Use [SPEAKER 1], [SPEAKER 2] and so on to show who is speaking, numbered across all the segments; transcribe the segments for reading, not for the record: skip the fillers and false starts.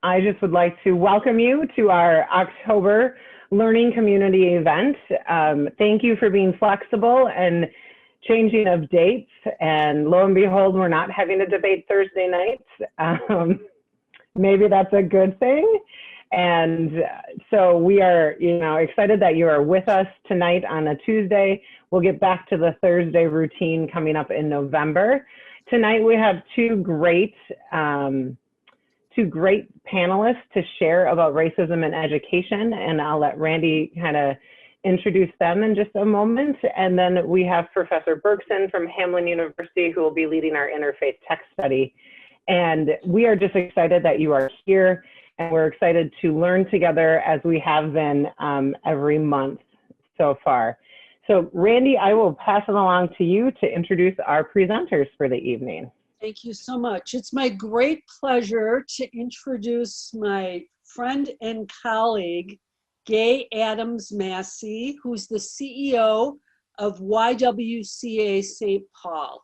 [SPEAKER 1] I just would like to welcome you to our October Learning Community event. Thank you for being flexible and changing of dates. And lo and behold, we're not having a debate Thursday nights. Maybe that's a good thing. And so we are, excited that you are with us tonight on a Tuesday. We'll get back to the Thursday routine coming up in November. Tonight we have two great panelists to share about racism in education, and I'll let Randy kind of introduce them in just a moment. And then we have Professor Bergson from Hamline University, who will be leading our interfaith text study. And we are just excited that you are here, and we're excited to learn together as we have been every month so far. So Randy, I will pass it along to you to introduce our presenters for the evening.
[SPEAKER 2] Thank you so much. It's my great pleasure to introduce my friend and colleague, Gay Adams Massey, who's the CEO of YWCA St. Paul.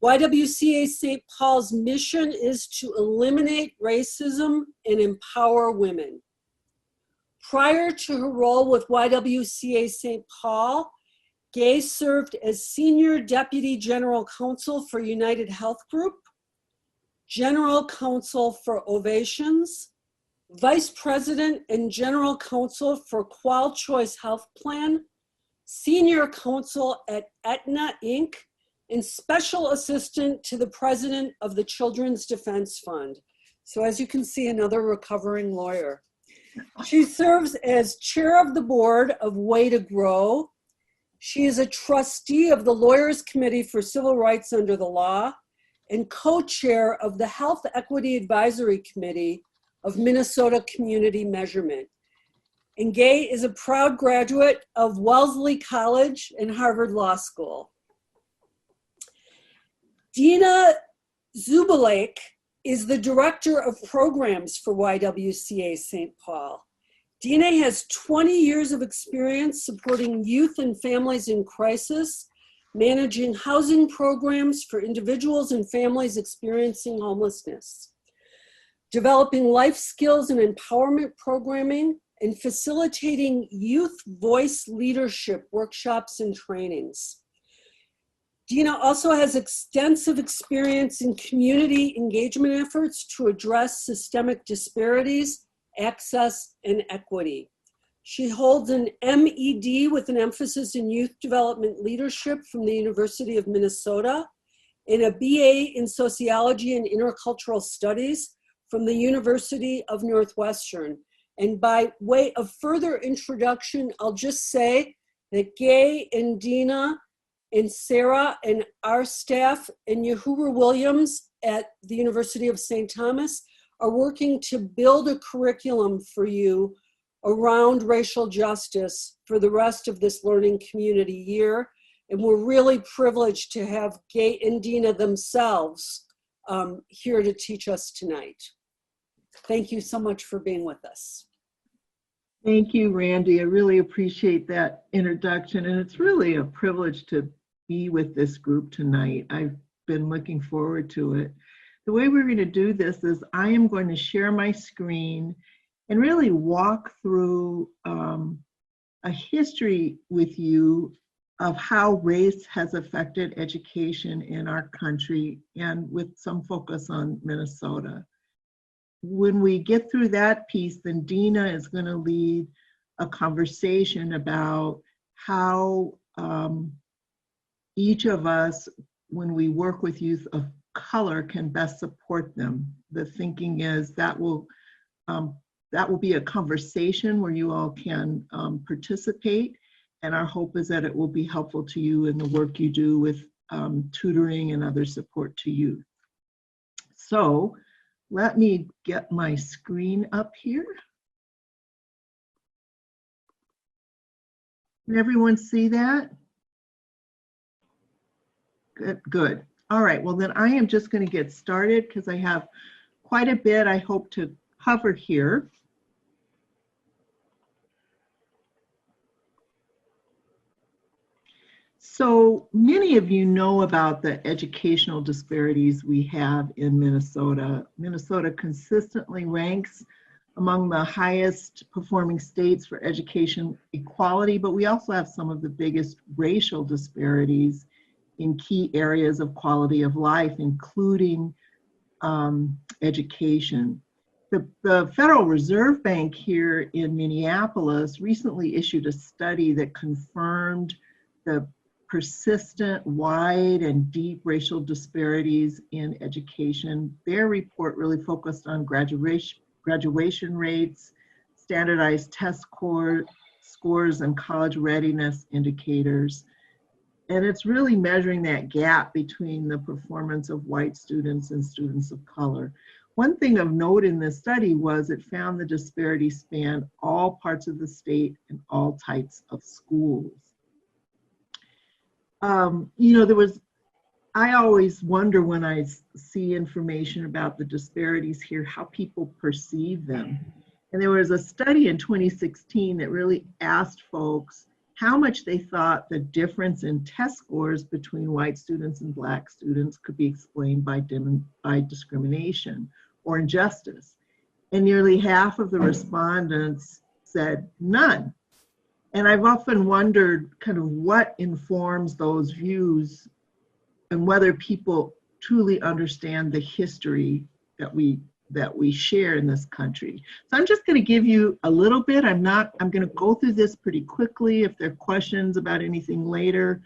[SPEAKER 2] YWCA St. Paul's mission is to eliminate racism and empower women. Prior to her role with YWCA St. Paul, Gay served as Senior Deputy General Counsel for United Health Group, General Counsel for Ovations, Vice President and General Counsel for Qual Choice Health Plan, Senior Counsel at Aetna Inc., and Special Assistant to the President of the Children's Defense Fund. So as you can see, another recovering lawyer. She serves as Chair of the Board of Way to Grow. She is a trustee of the Lawyers Committee for Civil Rights Under the Law and co-chair of the Health Equity Advisory Committee of Minnesota Community Measurement. And Gay is a proud graduate of Wellesley College and Harvard Law School. Dina Zubalek is the Director of Programs for YWCA St. Paul. Dina has 20 years of experience supporting youth and families in crisis, managing housing programs for individuals and families experiencing homelessness, developing life skills and empowerment programming, and facilitating youth voice leadership workshops and trainings. Dina also has extensive experience in community engagement efforts to address systemic disparities, access, and equity. She holds an MED with an emphasis in youth development leadership from the University of Minnesota and a BA in sociology and intercultural studies from the University of Northwestern. And by way of further introduction, I'll just say that Gay and Dina and Sarah and our staff and Yahuwah Williams at the University of St. Thomas are working to build a curriculum for you around racial justice for the rest of this learning community year. And we're really privileged to have Gay and Dina themselves here to teach us tonight. Thank you so much for being with us.
[SPEAKER 3] Thank you, Randy. I really appreciate that introduction. And it's really a privilege to be with this group tonight. I've been looking forward to it. The way we're going to do this is I am going to share my screen and really walk through a history with you of how race has affected education in our country, and with some focus on Minnesota. When we get through that piece, then Dina is going to lead a conversation about how each of us, when we work with youth of color, can best support them. The thinking is that will be a conversation where you all can participate, and our hope is that it will be helpful to you in the work you do with tutoring and other support to youth. So let me get my screen up here. Can everyone see that? Good. All right, well then I am just going to get started because I have quite a bit I hope to cover here. So many of you know about the educational disparities we have in Minnesota. Minnesota consistently ranks among the highest performing states for education equality, but we also have some of the biggest racial disparities in key areas of quality of life, including education. The Federal Reserve Bank here in Minneapolis recently issued a study that confirmed the persistent, wide, and deep racial disparities in education. Their report really focused on graduation rates, standardized test scores, and college readiness indicators. And it's really measuring that gap between the performance of white students and students of color. One thing of note in this study was it found the disparity spanned all parts of the state and all types of schools. I always wonder when I see information about the disparities here, how people perceive them. And there was a study in 2016 that really asked folks how much they thought the difference in test scores between white students and Black students could be explained by discrimination or injustice. And nearly half of the respondents said none. And I've often wondered kind of what informs those views and whether people truly understand the history that we share in this country. So I'm just going to give you a little bit. I'm going to go through this pretty quickly. If there are questions about anything later,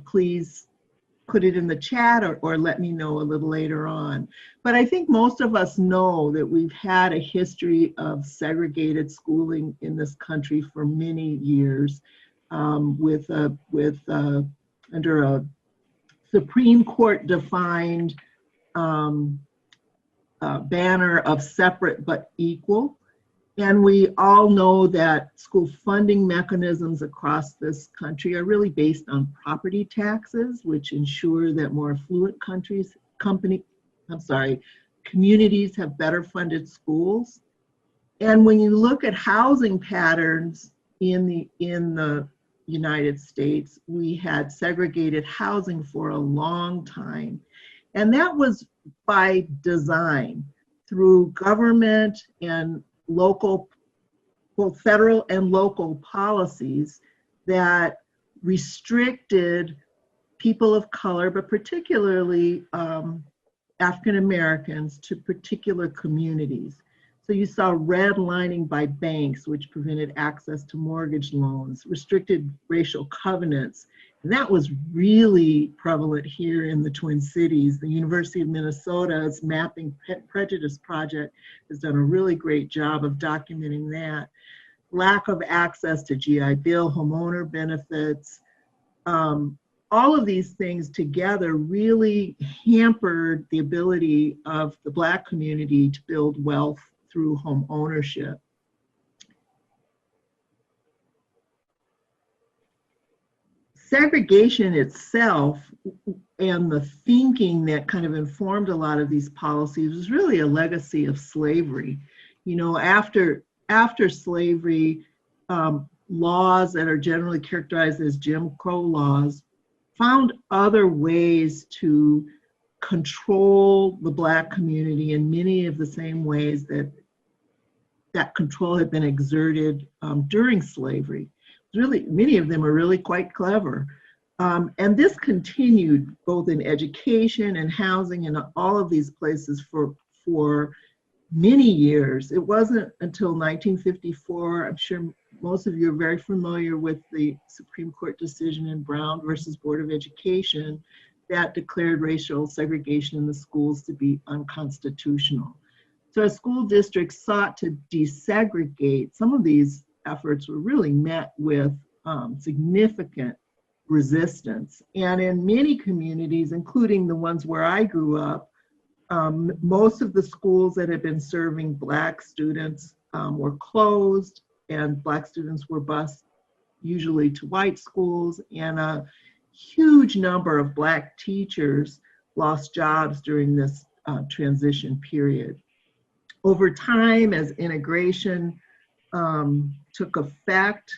[SPEAKER 3] please put it in the chat or let me know a little later on. But I think most of us know that we've had a history of segregated schooling in this country for many years, under a Supreme Court defined banner of separate but equal. And we all know that school funding mechanisms across this country are really based on property taxes, which ensure that more affluent communities have better funded schools. And when you look at housing patterns in the United States, we had segregated housing for a long time. And that was by design through government and local, both federal and local policies that restricted people of color, but particularly African Americans, to particular communities. So you saw redlining by banks, which prevented access to mortgage loans, restricted racial covenants. And that was really prevalent here in the Twin Cities. The University of Minnesota's Mapping Prejudice Project has done a really great job of documenting that. Lack of access to GI Bill, homeowner benefits, all of these things together really hampered the ability of the Black community to build wealth through home ownership. Segregation itself and the thinking that kind of informed a lot of these policies was really a legacy of slavery. You know, after slavery, laws that are generally characterized as Jim Crow laws found other ways to control the Black community in many of the same ways that control had been exerted during slavery. Really, many of them are really quite clever. And this continued both in education and housing and all of these places for many years. It wasn't until 1954, I'm sure most of you are very familiar with the Supreme Court decision in Brown versus Board of Education that declared racial segregation in the schools to be unconstitutional. So as school districts sought to desegregate, some of these efforts were really met with significant resistance. And in many communities, including the ones where I grew up, most of the schools that had been serving Black students were closed, and Black students were bused usually to white schools, and a huge number of Black teachers lost jobs during this transition period. Over time, as integration took effect,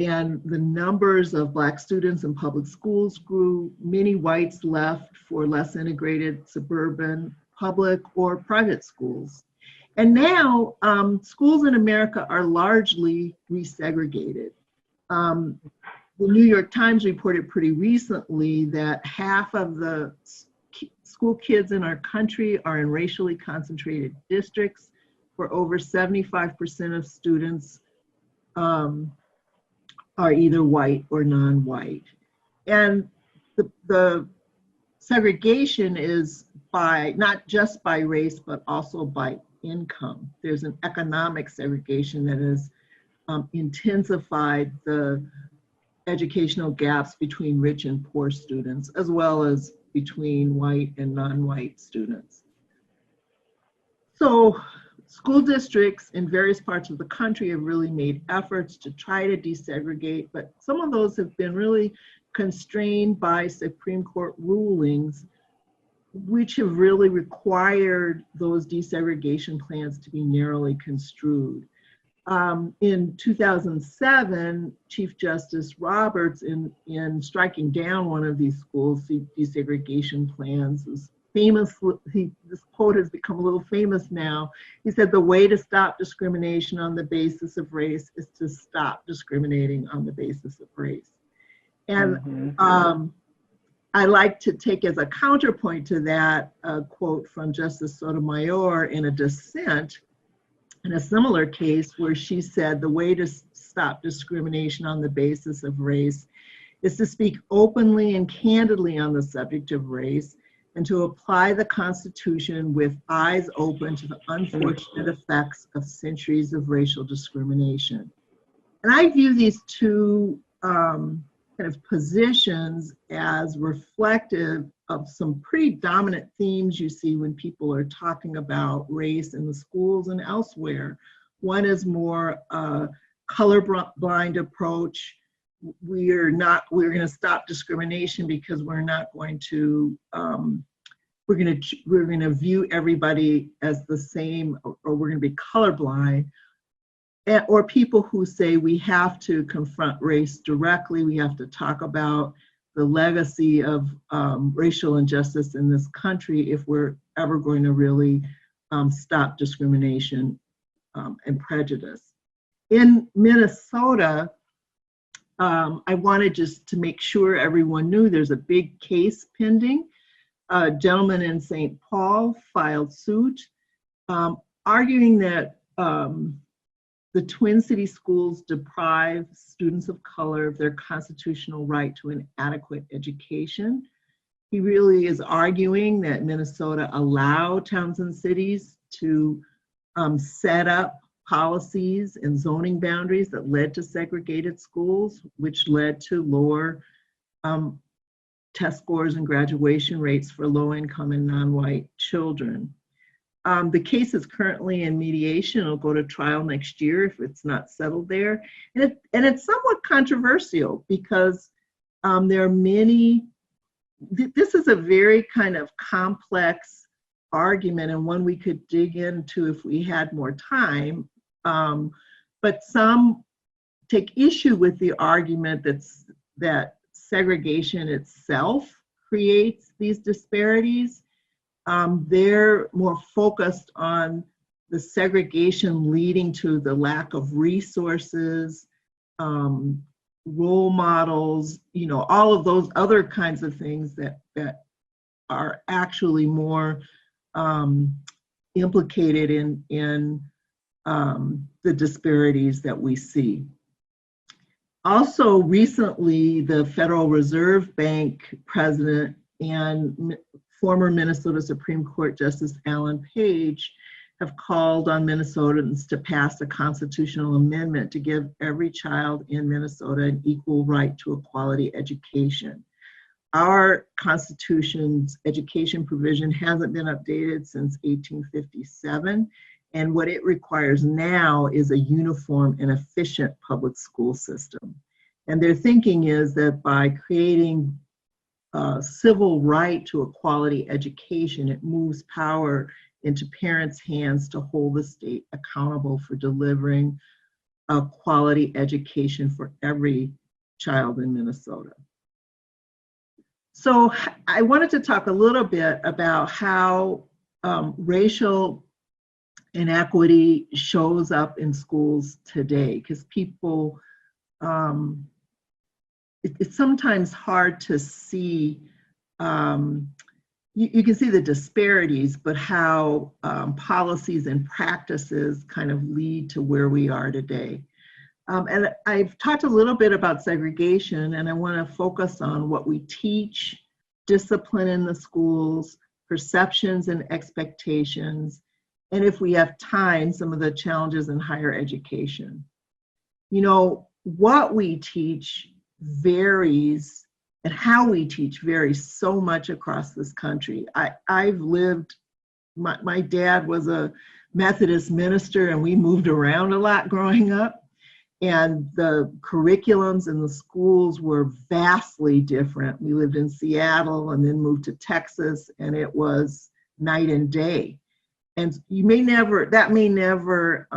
[SPEAKER 3] and the numbers of Black students in public schools grew. Many whites left for less integrated suburban, public, or private schools. And now schools in America are largely resegregated. The New York Times reported pretty recently that half of the school kids in our country are in racially concentrated districts, where over 75% of students are either white or non-white. And the segregation is by, not just by race, but also by income. There's an economic segregation that has intensified the educational gaps between rich and poor students, as well as between white and non-white students. So school districts in various parts of the country have really made efforts to try to desegregate, but some of those have been really constrained by Supreme Court rulings, which have really required those desegregation plans to be narrowly construed. In 2007, Chief Justice Roberts, in striking down one of these schools' desegregation plans, was famous. This quote has become a little famous now. He said, "The way to stop discrimination on the basis of race is to stop discriminating on the basis of race." And I like to take as a counterpoint to that a quote from Justice Sotomayor in a dissent in a similar case, where she said, "The way to stop discrimination on the basis of race is to speak openly and candidly on the subject of race, and to apply the Constitution with eyes open to the unfortunate effects of centuries of racial discrimination." And I view these two kind of positions as reflective of some pretty dominant themes you see when people are talking about race in the schools and elsewhere. One is more a colorblind approach. We're going to stop discrimination because we're not going to, we're going to view everybody as the same, or we're going to be colorblind. Or people who say we have to confront race directly, we have to talk about the legacy of racial injustice in this country if we're ever going to really stop discrimination and prejudice. In Minnesota, I wanted just to make sure everyone knew there's a big case pending. A gentleman in St. Paul filed suit arguing that the Twin City schools deprive students of color of their constitutional right to an adequate education. He really is arguing that Minnesota allowed towns and cities to set up policies and zoning boundaries that led to segregated schools, which led to lower test scores and graduation rates for low-income and non-white children. The case is currently in mediation. It'll go to trial next year if it's not settled there. And it's somewhat controversial because there are many, this is a very kind of complex argument and one we could dig into if we had more time. But some take issue with the argument that segregation itself creates these disparities. They're more focused on the segregation leading to the lack of resources, role models, you know, all of those other kinds of things that are actually more implicated in the disparities that we see. Also, recently, the Federal Reserve Bank president and former Minnesota Supreme Court Justice Alan Page have called on Minnesotans to pass a constitutional amendment to give every child in Minnesota an equal right to a quality education. Our Constitution's education provision hasn't been updated since 1857, and what it requires now is a uniform and efficient public school system. And their thinking is that by creating civil right to a quality education, it moves power into parents' hands to hold the state accountable for delivering a quality education for every child in Minnesota. So I wanted to talk a little bit about how racial inequity shows up in schools today, because people, it's sometimes hard to see, you can see the disparities, but how policies and practices kind of lead to where we are today. And I've talked a little bit about segregation, and I want to focus on what we teach, discipline in the schools, perceptions and expectations, and if we have time, some of the challenges in higher education. You know, what we teach varies, and how we teach varies so much across this country. I've lived, my dad was a Methodist minister, and we moved around a lot growing up. And the curriculums in the schools were vastly different. We lived in Seattle and then moved to Texas, and it was night and day. And that may never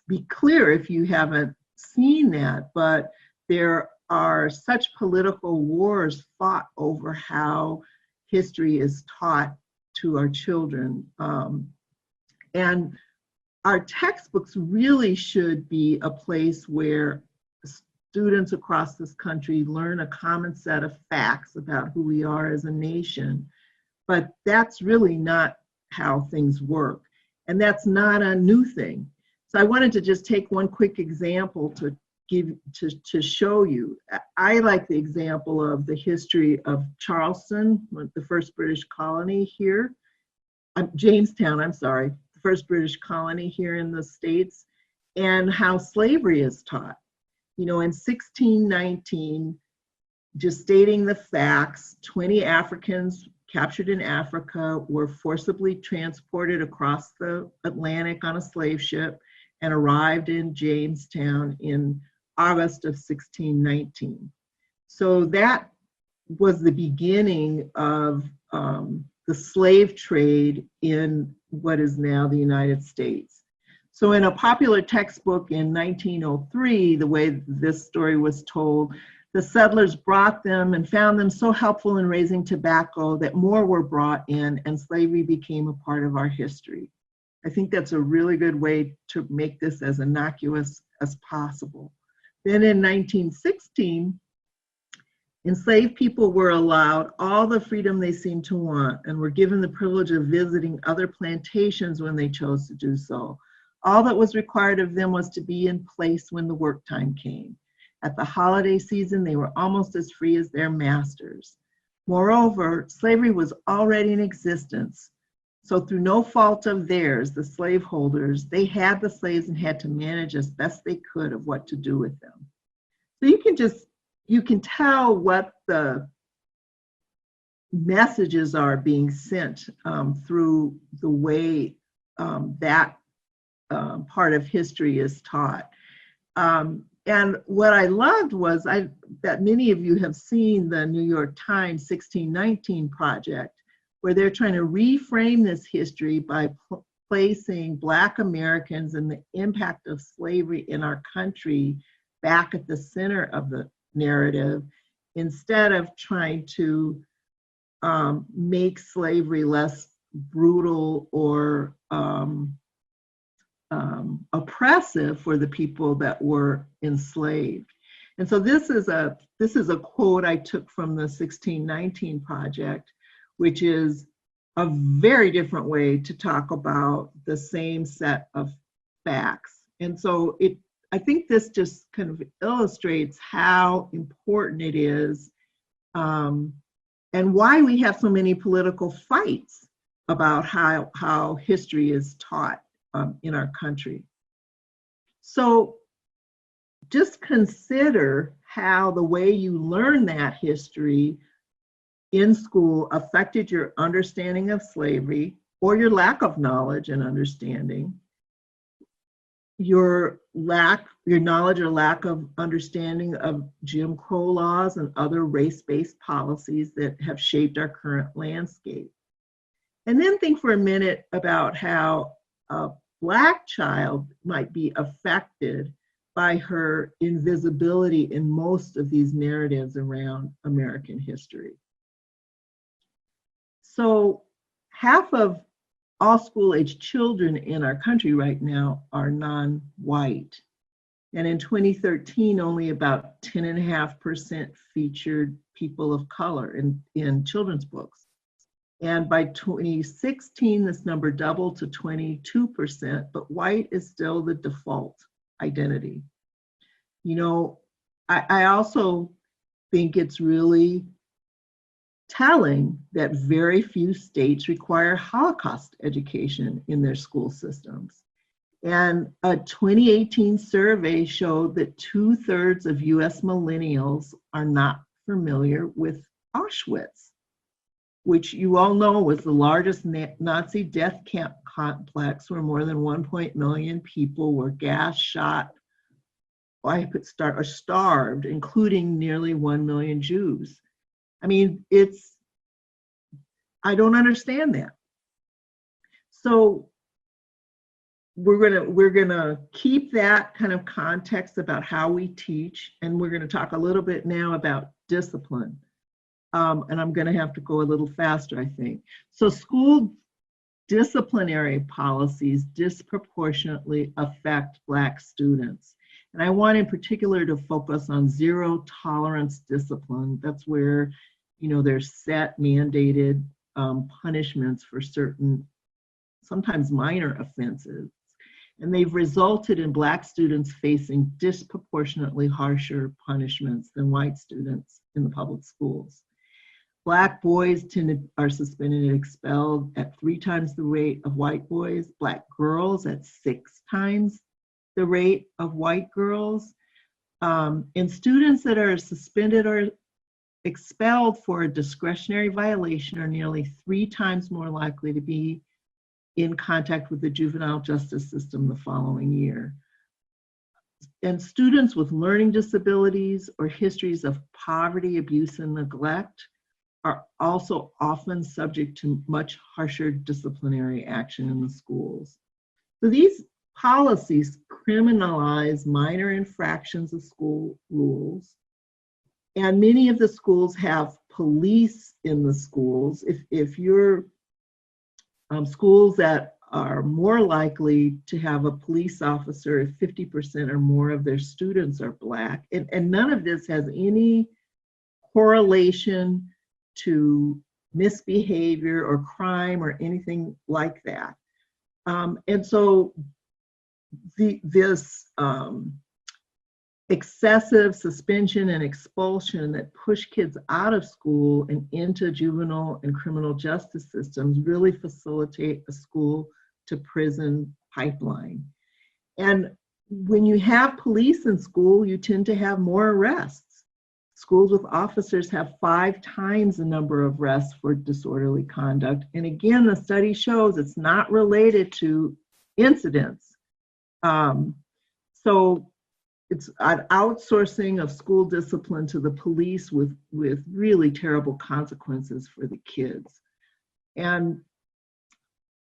[SPEAKER 3] be clear if you haven't seen that, but there are such political wars fought over how history is taught to our children. And our textbooks really should be a place where students across this country learn a common set of facts about who we are as a nation. But that's really not how things work. And that's not a new thing. So I wanted to just take one quick example to show you. I like the example of the history of Charleston, the first British colony here. Jamestown, I'm sorry. First British colony here in the States, and how slavery is taught. You know, in 1619, just stating the facts, 20 Africans captured in Africa were forcibly transported across the Atlantic on a slave ship and arrived in Jamestown in August of 1619. So that was the beginning of the slave trade in what is now the United States. So in a popular textbook in 1903, the way this story was told, the settlers brought them and found them so helpful in raising tobacco that more were brought in, and slavery became a part of our history. I think that's a really good way to make this as innocuous as possible. Then in 1916, enslaved people were allowed all the freedom they seemed to want and were given the privilege of visiting other plantations when they chose to do so. All that was required of them was to be in place when the work time came. At the holiday season, they were almost as free as their masters. Moreover, slavery was already in existence. So through no fault of theirs, the slaveholders, they had the slaves and had to manage as best they could of what to do with them. So you can tell what the messages are being sent through the way that part of history is taught. And what I loved was that many of you have seen the New York Times 1619 project, where they're trying to reframe this history by placing Black Americans and the impact of slavery in our country back at the center of the narrative, instead of trying to make slavery less brutal or oppressive for the people that were enslaved. And so this is a quote I took from the 1619 project, which is a very different way to talk about the same set of facts. And so I think this just kind of illustrates how important it is and why we have so many political fights about how history is taught in our country. So just consider how the way you learn that history in school affected your understanding of slavery, or your lack of knowledge and understanding, your knowledge or lack of understanding of Jim Crow laws and other race-based policies that have shaped our current landscape. And then think for a minute about how a Black child might be affected by her invisibility in most of these narratives around American history. So half of all school-age children in our country right now are non-white. And in 2013, only about 10.5% featured people of color in children's books. And by 2016, this number doubled to 22%, but white is still the default identity. You know, I also think it's really telling that very few states require Holocaust education in their school systems. And a 2018 survey showed that 2/3 of US millennials are not familiar with Auschwitz, which you all know was the largest Nazi death camp complex where more than 1 million people were gassed, shot, or starved, including nearly 1 million Jews. I mean, I don't understand that. So we're gonna keep that kind of context about how we teach, and we're gonna talk a little bit now about discipline. And I'm gonna have to go a little faster, I think. So school disciplinary policies disproportionately affect Black students. And I want in particular to focus on zero tolerance discipline. That's where, you know, there's set mandated punishments for certain, sometimes minor offenses. And they've resulted in Black students facing disproportionately harsher punishments than white students in the public schools. Black boys are suspended and expelled at 3 times the rate of white boys, Black girls at 6 times the rate of white girls. And students that are suspended or expelled for a discretionary violation are nearly 3 times more likely to be in contact with the juvenile justice system the following year. And students with learning disabilities or histories of poverty, abuse, and neglect are also often subject to much harsher disciplinary action in the schools. So these policies criminalize minor infractions of school rules, and many of the schools have police in the schools. If you're schools that are more likely to have a police officer if 50% or more of their students are Black, and none of this has any correlation to misbehavior or crime or anything like that. And so this excessive suspension and expulsion that push kids out of school and into juvenile and criminal justice systems really facilitate a school to prison pipeline. And when you have police in school, you tend to have more arrests. Schools with officers have 5 times the number of arrests for disorderly conduct. And again, the study shows it's not related to incidents. So it's an outsourcing of school discipline to the police with really terrible consequences for the kids. And,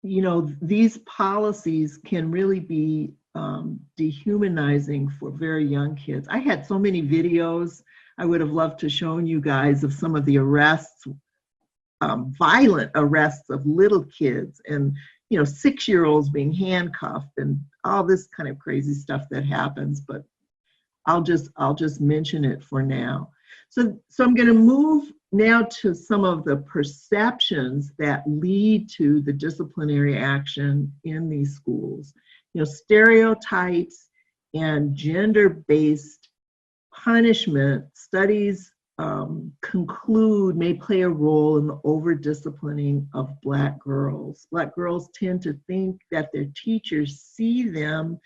[SPEAKER 3] you know, these policies can really be dehumanizing for very young kids. I had so many videos I would have loved to show you guys of some of the arrests, violent arrests of little kids, and, you know, 6-year-olds being handcuffed and all this kind of crazy stuff that happens, but I'll just mention it for now. So I'm going to move now to some of the perceptions that lead to the disciplinary action in these schools. You know, stereotypes and gender-based punishment studies conclude may play a role in the over-disciplining of Black girls. Black girls tend to think that their teachers see them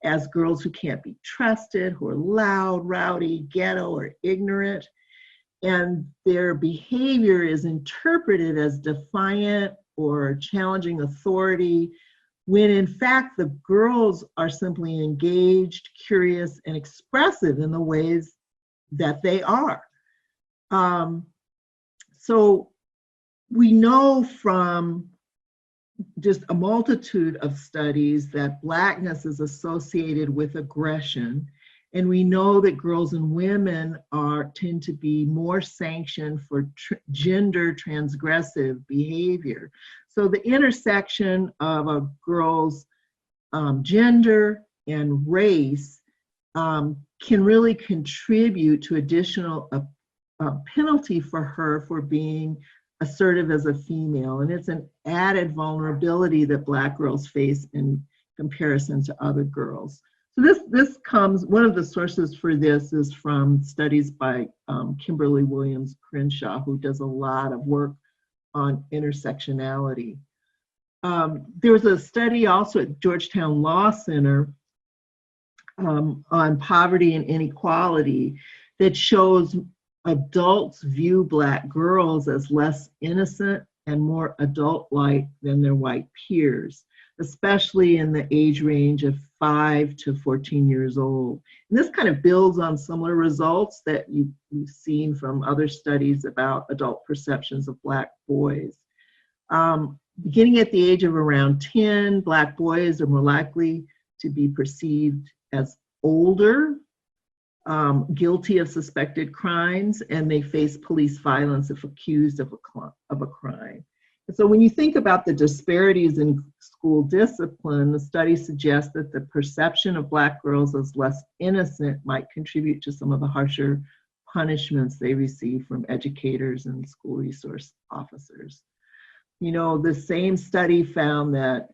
[SPEAKER 3] as girls who can't be trusted, who are loud, rowdy, ghetto, or ignorant. And their behavior is interpreted as defiant or challenging authority, when in fact the girls are simply engaged, curious, and expressive in the ways that they are. So we know from just a multitude of studies that Blackness is associated with aggression, And we know that girls and women tend to be more sanctioned for gender transgressive behavior. So the intersection of a girl's gender and race can really contribute to additional penalty for her for being assertive as a female. And it's an added vulnerability that Black girls face in comparison to other girls. So this comes, one of the sources for this is from studies by Kimberly Williams Crenshaw, who does a lot of work on intersectionality. There was a study also at Georgetown Law Center on poverty and inequality that shows adults view Black girls as less innocent and more adult-like than their white peers, especially in the age range of 5 to 14 years old. And this kind of builds on similar results that you've seen from other studies about adult perceptions of Black boys. Beginning at the age of around 10, Black boys are more likely to be perceived as older, guilty of suspected crimes, and they face police violence if accused of a crime. And so when you think about the disparities in school discipline, the study suggests that the perception of Black girls as less innocent might contribute to some of the harsher punishments they receive from educators and school resource officers. You know, the same study found that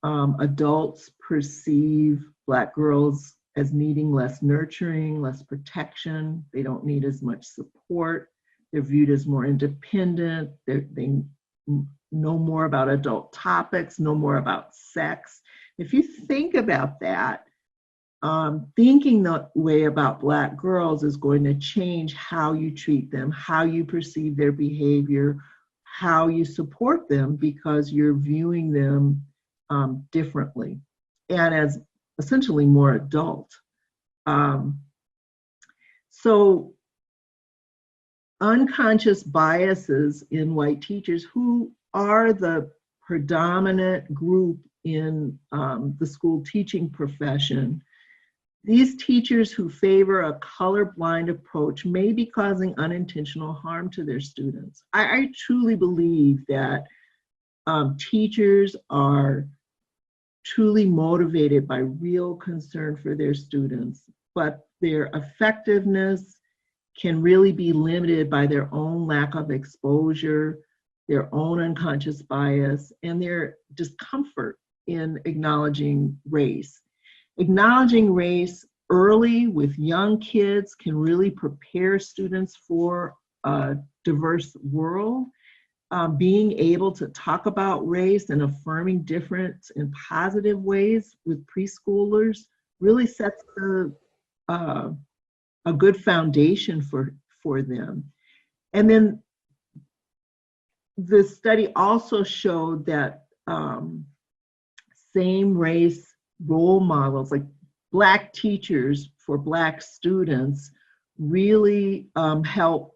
[SPEAKER 3] adults perceive Black girls as needing less nurturing, less protection. They don't need as much support. They're viewed as more independent. They know more about adult topics, know more about sex. If you think about that, thinking that way about Black girls is going to change how you treat them, how you perceive their behavior, how you support them, because you're viewing them differently and as essentially more adult. So unconscious biases in white teachers, who are the predominant group in the school teaching profession, these teachers who favor a colorblind approach may be causing unintentional harm to their students. I truly believe that teachers are truly motivated by real concern for their students, but their effectiveness can really be limited by their own lack of exposure, their own unconscious bias, and their discomfort in acknowledging race. Acknowledging race early with young kids can really prepare students for a diverse world. Being able to talk about race and affirming difference in positive ways with preschoolers really sets a good foundation for them. And then the study also showed that same race role models, like Black teachers for Black students, really help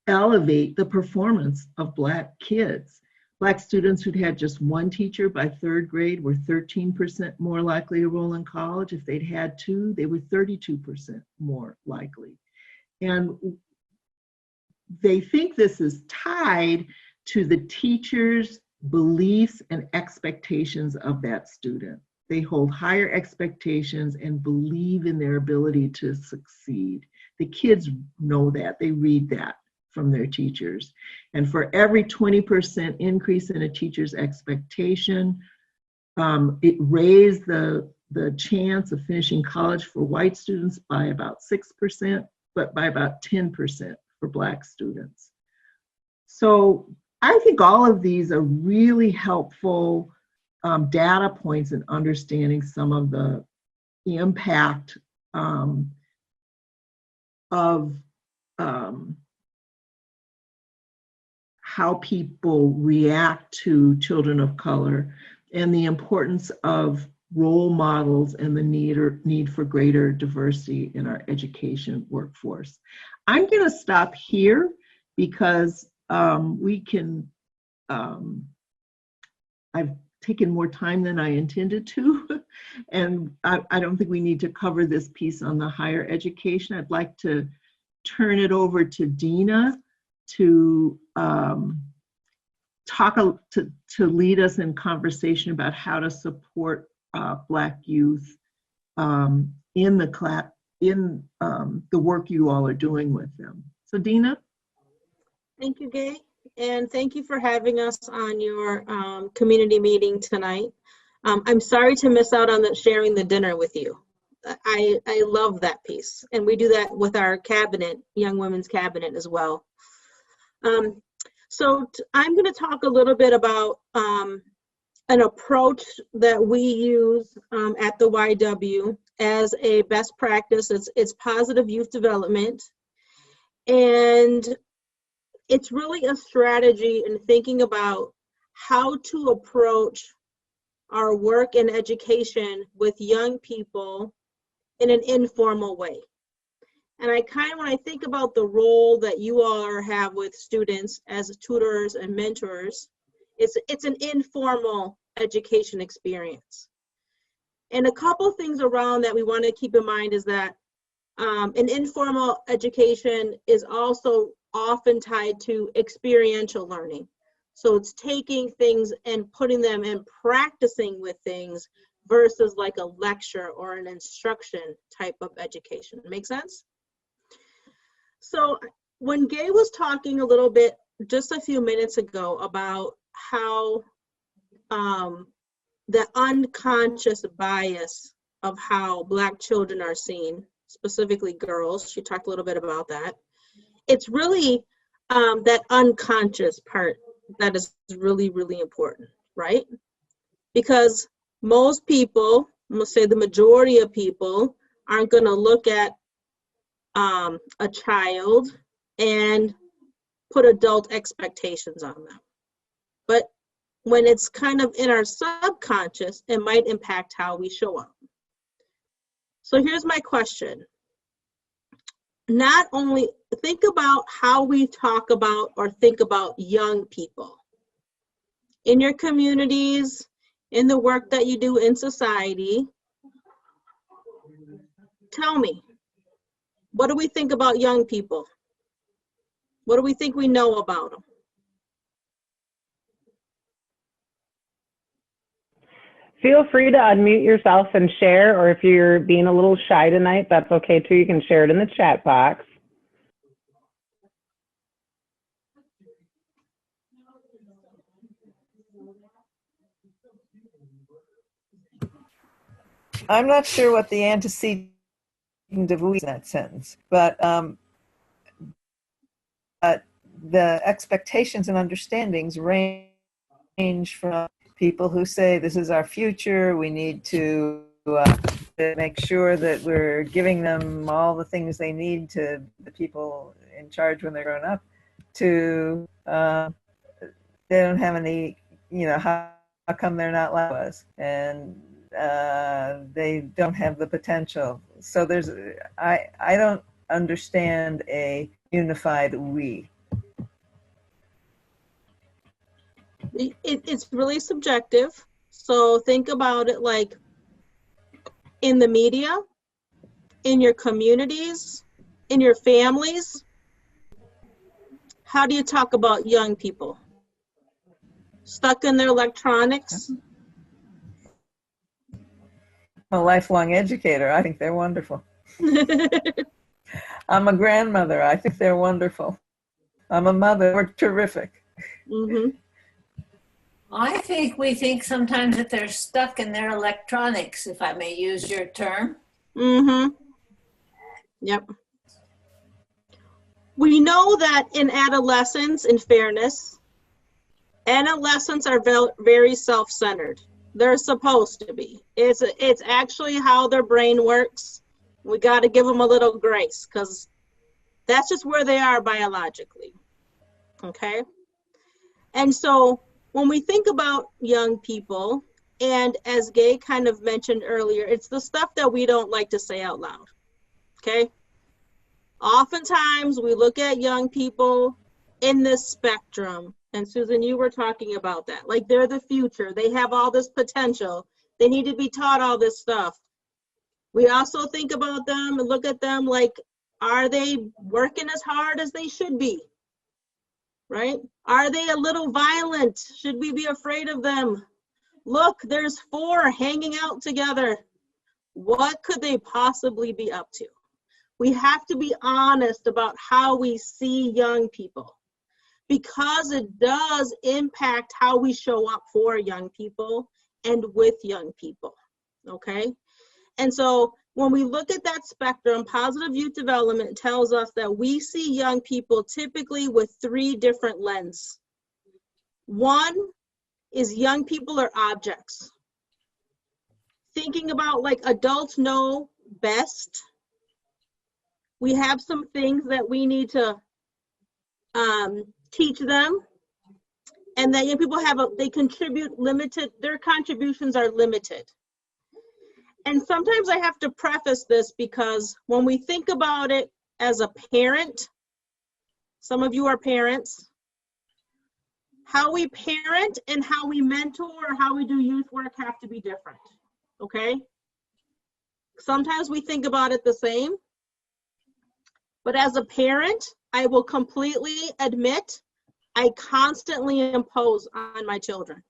[SPEAKER 3] elevate the performance of Black kids. Black students who'd had just one teacher by 3rd grade were 13% more likely to enroll in college. If they'd had 2, they were 32% more likely. And they think this is tied to the teacher's beliefs and expectations of that student. They hold higher expectations and believe in their ability to succeed. The kids know that, they read that from their teachers. And for every 20% increase in a teacher's expectation, it raised the chance of finishing college for white students by about 6%, but by about 10% for Black students. So I think all of these are really helpful data points in understanding some of the impact of how people react to children of color and the importance of role models and the need for greater diversity in our education workforce. I'm going to stop here because I've taken more time than I intended to. And I don't think we need to cover this piece on the higher education. I'd like to turn it over to Dina to to lead us in conversation about how to support Black youth in the work you all are doing with them. So Dina?
[SPEAKER 4] Thank you, Gay. And thank you for having us on your community meeting tonight. I'm sorry to miss out on sharing the dinner with you. I love that piece. And we do that with our cabinet, Young Women's Cabinet as well. So I'm going to talk a little bit about an approach that we use at the YW as a best practice. It's positive youth development. And it's really a strategy in thinking about how to approach our work and education with young people in an informal way. And when I think about the role that you all have with students as tutors and mentors, it's an informal education experience. And a couple things around that we want to keep in mind is that an informal education is also often tied to experiential learning. So it's taking things and putting them and practicing with things versus like a lecture or an instruction type of education. Make sense? So when Gay was talking a little bit just a few minutes ago about how the unconscious bias of how Black children are seen, specifically girls, she talked a little bit about that. It's really that unconscious part that is really, really important, right? Because most people, I'm gonna say the majority of people, aren't gonna look at a child and put adult expectations on them. But when it's kind of in our subconscious, it might impact how we show up. So here's my question. Not only think about how we talk about or think about young people in your communities, in the work that you do in society. Tell me, what do we think about young people? What do we think we know about them?
[SPEAKER 1] Feel free to unmute yourself and share, or if you're being a little shy tonight, that's okay too. You can share it in the chat box.
[SPEAKER 5] I'm not sure what the antecedent of we in that sentence, but the expectations and understandings range from people who say this is our future, we need to make sure that we're giving them all the things they need to the people in charge when they're grown up, to they don't have any, how come they're not like us, and they don't have the potential. So I don't understand a unified we.
[SPEAKER 4] It's really subjective. So think about it like in the media, in your communities, in your families. How do you talk about young people? Stuck in their electronics?
[SPEAKER 5] I'm a lifelong educator. I think they're wonderful. I'm a grandmother. I think they're wonderful. I'm a mother. We're terrific.
[SPEAKER 4] Mm-hmm.
[SPEAKER 6] I think we think sometimes that they're stuck in their electronics, if I may use your term.
[SPEAKER 4] Mm-hmm. Yep. We know that in adolescence, in fairness, adolescents are very self-centered. They're supposed to be. It's actually how their brain works. We got to give them a little grace because that's just where they are biologically. Okay? And so when we think about young people, and as Gay kind of mentioned earlier, it's the stuff that we don't like to say out loud. Okay? Oftentimes we look at young people in this spectrum And Susan, you were talking about that. Like, they're the future. They have all this potential. They need to be taught all this stuff. We also think about them and look at them like, are they working as hard as they should be? Right? Are they a little violent? Should we be afraid of them? Look, there's 4 hanging out together. What could they possibly be up to? We have to be honest about how we see young people, because it does impact how we show up for young people and with young people, okay? And so when we look at that spectrum, positive youth development tells us that we see young people typically with 3 different lenses. One is young people are objects. Thinking about, like, adults know best. We have some things that we need to teach them, and that young people they contribute limited, their contributions are limited. And sometimes I have to preface this because when we think about it as a parent, some of you are parents, how we parent and how we mentor or how we do youth work have to be different, okay? Sometimes we think about it the same, but as a parent, I will completely admit I constantly impose on my children.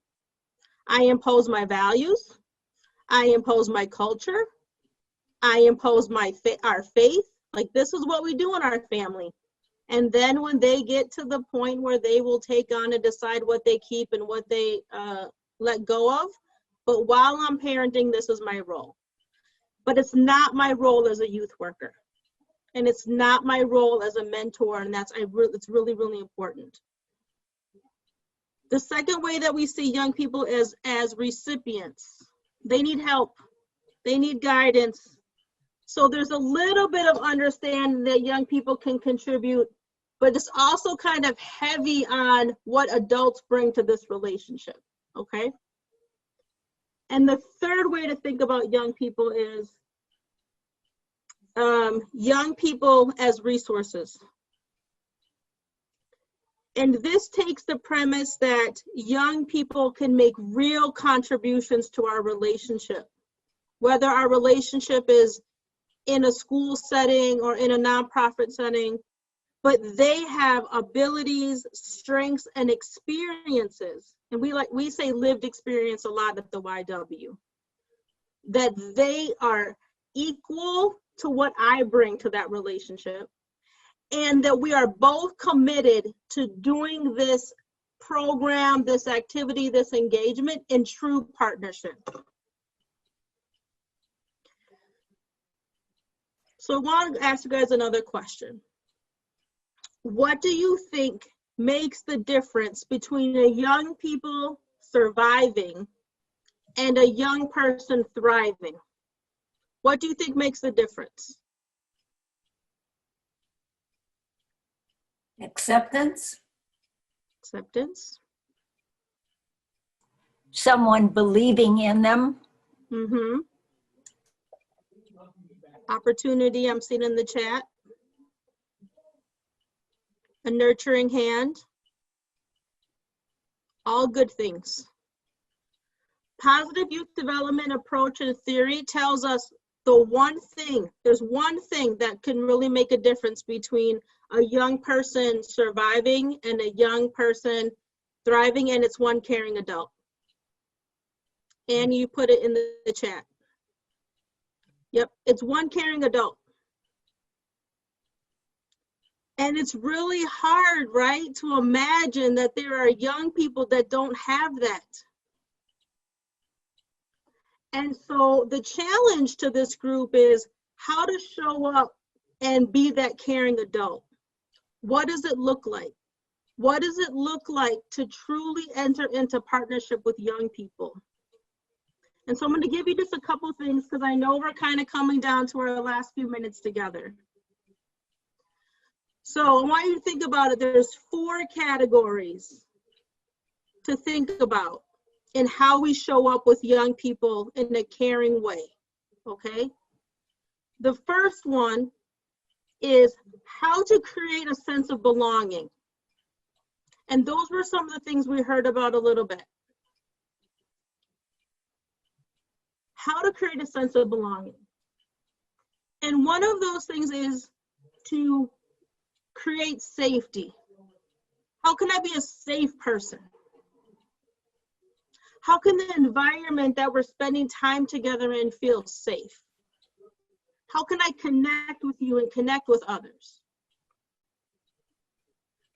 [SPEAKER 4] I impose my values. I impose my culture. I impose our faith. Like, this is what we do in our family. And then when they get to the point where they will take on and decide what they keep and what they let go of, but while I'm parenting, this is my role. But it's not my role as a youth worker. And it's not my role as a mentor, and it's really, really important. The second way that we see young people is as recipients. They need help. They need guidance. So there's a little bit of understanding that young people can contribute, but it's also kind of heavy on what adults bring to this relationship, okay? And the third way to think about young people is young people as resources. And this takes the premise that young people can make real contributions to our relationship, whether our relationship is in a school setting or in a nonprofit setting, but they have abilities, strengths, and experiences. And we say lived experience a lot at the YW, that they are equal to what I bring to that relationship, and that we are both committed to doing this program, this activity, this engagement in true partnership. So I want to ask you guys another question. What do you think makes the difference between a young people surviving and a young person thriving? What do you think makes the difference?
[SPEAKER 6] Acceptance.
[SPEAKER 4] Acceptance.
[SPEAKER 7] Someone believing in them.
[SPEAKER 4] Mm-hmm. Opportunity, I'm seeing in the chat. A nurturing hand. All good things. Positive youth development approach and theory tells us there's one thing that can really make a difference between a young person surviving and a young person thriving, and it's one caring adult. And you put it in the chat. Yep, it's one caring adult. And it's really hard, right, to imagine that there are young people that don't have that. And so the challenge to this group is how to show up and be that caring adult. What does it look like? What does it look like to truly enter into partnership with young people? And so I'm going to give you just a couple things because I know we're kind of coming down to our last few minutes together. So I want you to think about it. There's 4 categories to think about in how we show up with young people in a caring way, okay? The first one is how to create a sense of belonging. And those were some of the things we heard about a little bit. How to create a sense of belonging. And one of those things is to create safety. How can I be a safe person? How can the environment that we're spending time together in feel safe? How can I connect with you and connect with others?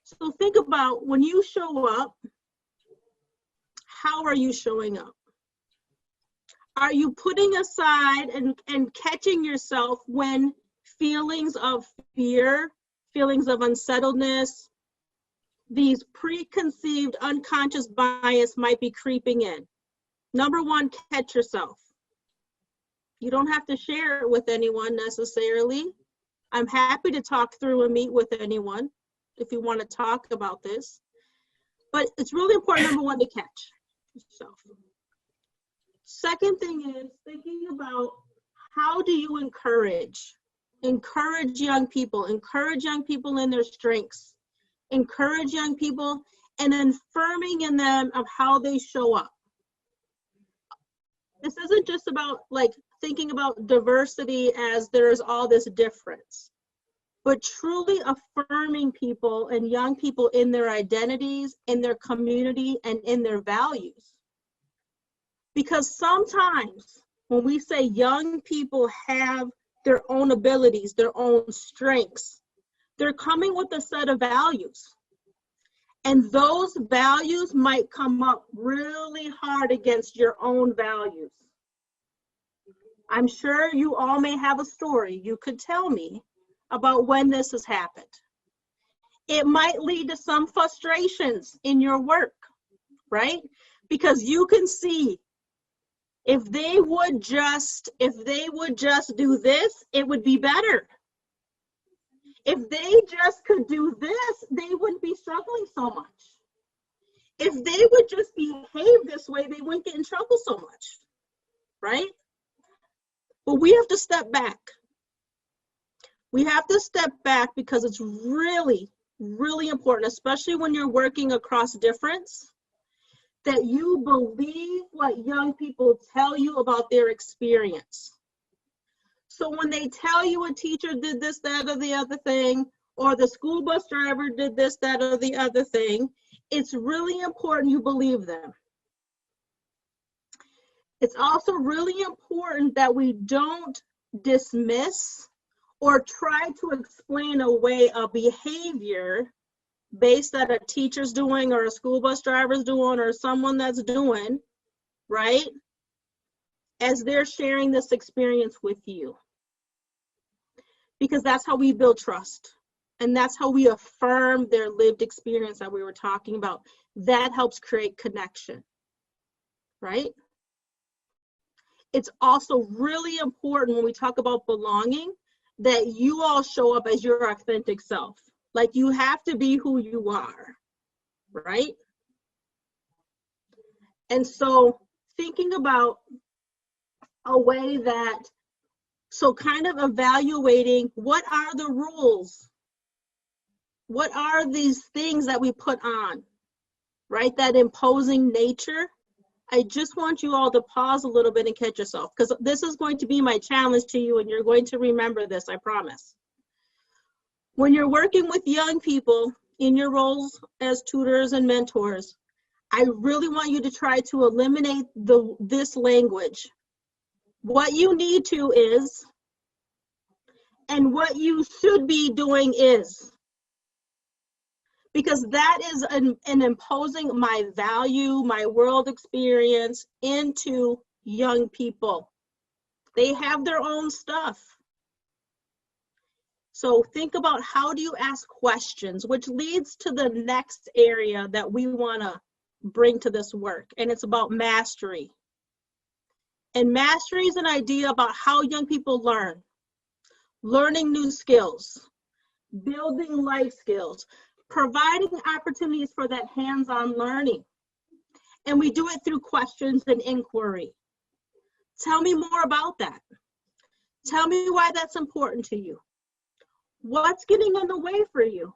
[SPEAKER 4] So think about when you show up, how are you showing up? Are you putting aside and catching yourself when feelings of fear, feelings of unsettledness, these preconceived unconscious bias might be creeping in? Number one, catch yourself. You don't have to share it with anyone necessarily. I'm happy to talk through and meet with anyone if you want to talk about this. But it's really important, number one, to catch yourself. Second thing is thinking about how do you encourage young people in their strengths, encourage young people, and affirming in them of how they show up. This isn't just about like thinking about diversity as there's all this difference, but truly affirming people and young people in their identities, in their community, and in their values. Because sometimes when we say young people have their own abilities, their own strengths, they're coming with a set of values. And those values might come up really hard against your own values. I'm sure you all may have a story you could tell me about when this has happened. It might lead to some frustrations in your work, right? Because you can see if they would just do this, it would be better. If they just could do this, they wouldn't be struggling so much. If they would just behave this way, they wouldn't get in trouble so much, right? But we have to step back. We have to step back because it's really, really important, especially when you're working across difference, that you believe what young people tell you about their experience. So when they tell you a teacher did this, that, or the other thing, or the school bus driver did this, that, or the other thing, it's really important you believe them. It's also really important that we don't dismiss or try to explain away a behavior based that a teacher's doing or a school bus driver's doing or someone that's doing, right? As they're sharing this experience with you. Because that's how we build trust. And that's how we affirm their lived experience that we were talking about. That helps create connection, right? It's also really important when we talk about belonging that you all show up as your authentic self. Like you have to be who you are, right? And so thinking about a way that, so kind of evaluating what are the rules? What are these things that we put on, right? That imposing nature. I just want you all to pause a little bit and catch yourself, because this is going to be my challenge to you and you're going to remember this, I promise. When you're working with young people in your roles as tutors and mentors, I really want you to try to eliminate this language. What you need to is, and what you should be doing is. Because that is an imposing my value, my world experience into young people. They have their own stuff. So think about how do you ask questions, which leads to the next area that we want to bring to this work, and it's about mastery. And mastery is an idea about how young people learn, learning new skills, building life skills, providing opportunities for that hands-on learning. And we do it through questions and inquiry. Tell me more about that. Tell me why that's important to you. What's getting in the way for you?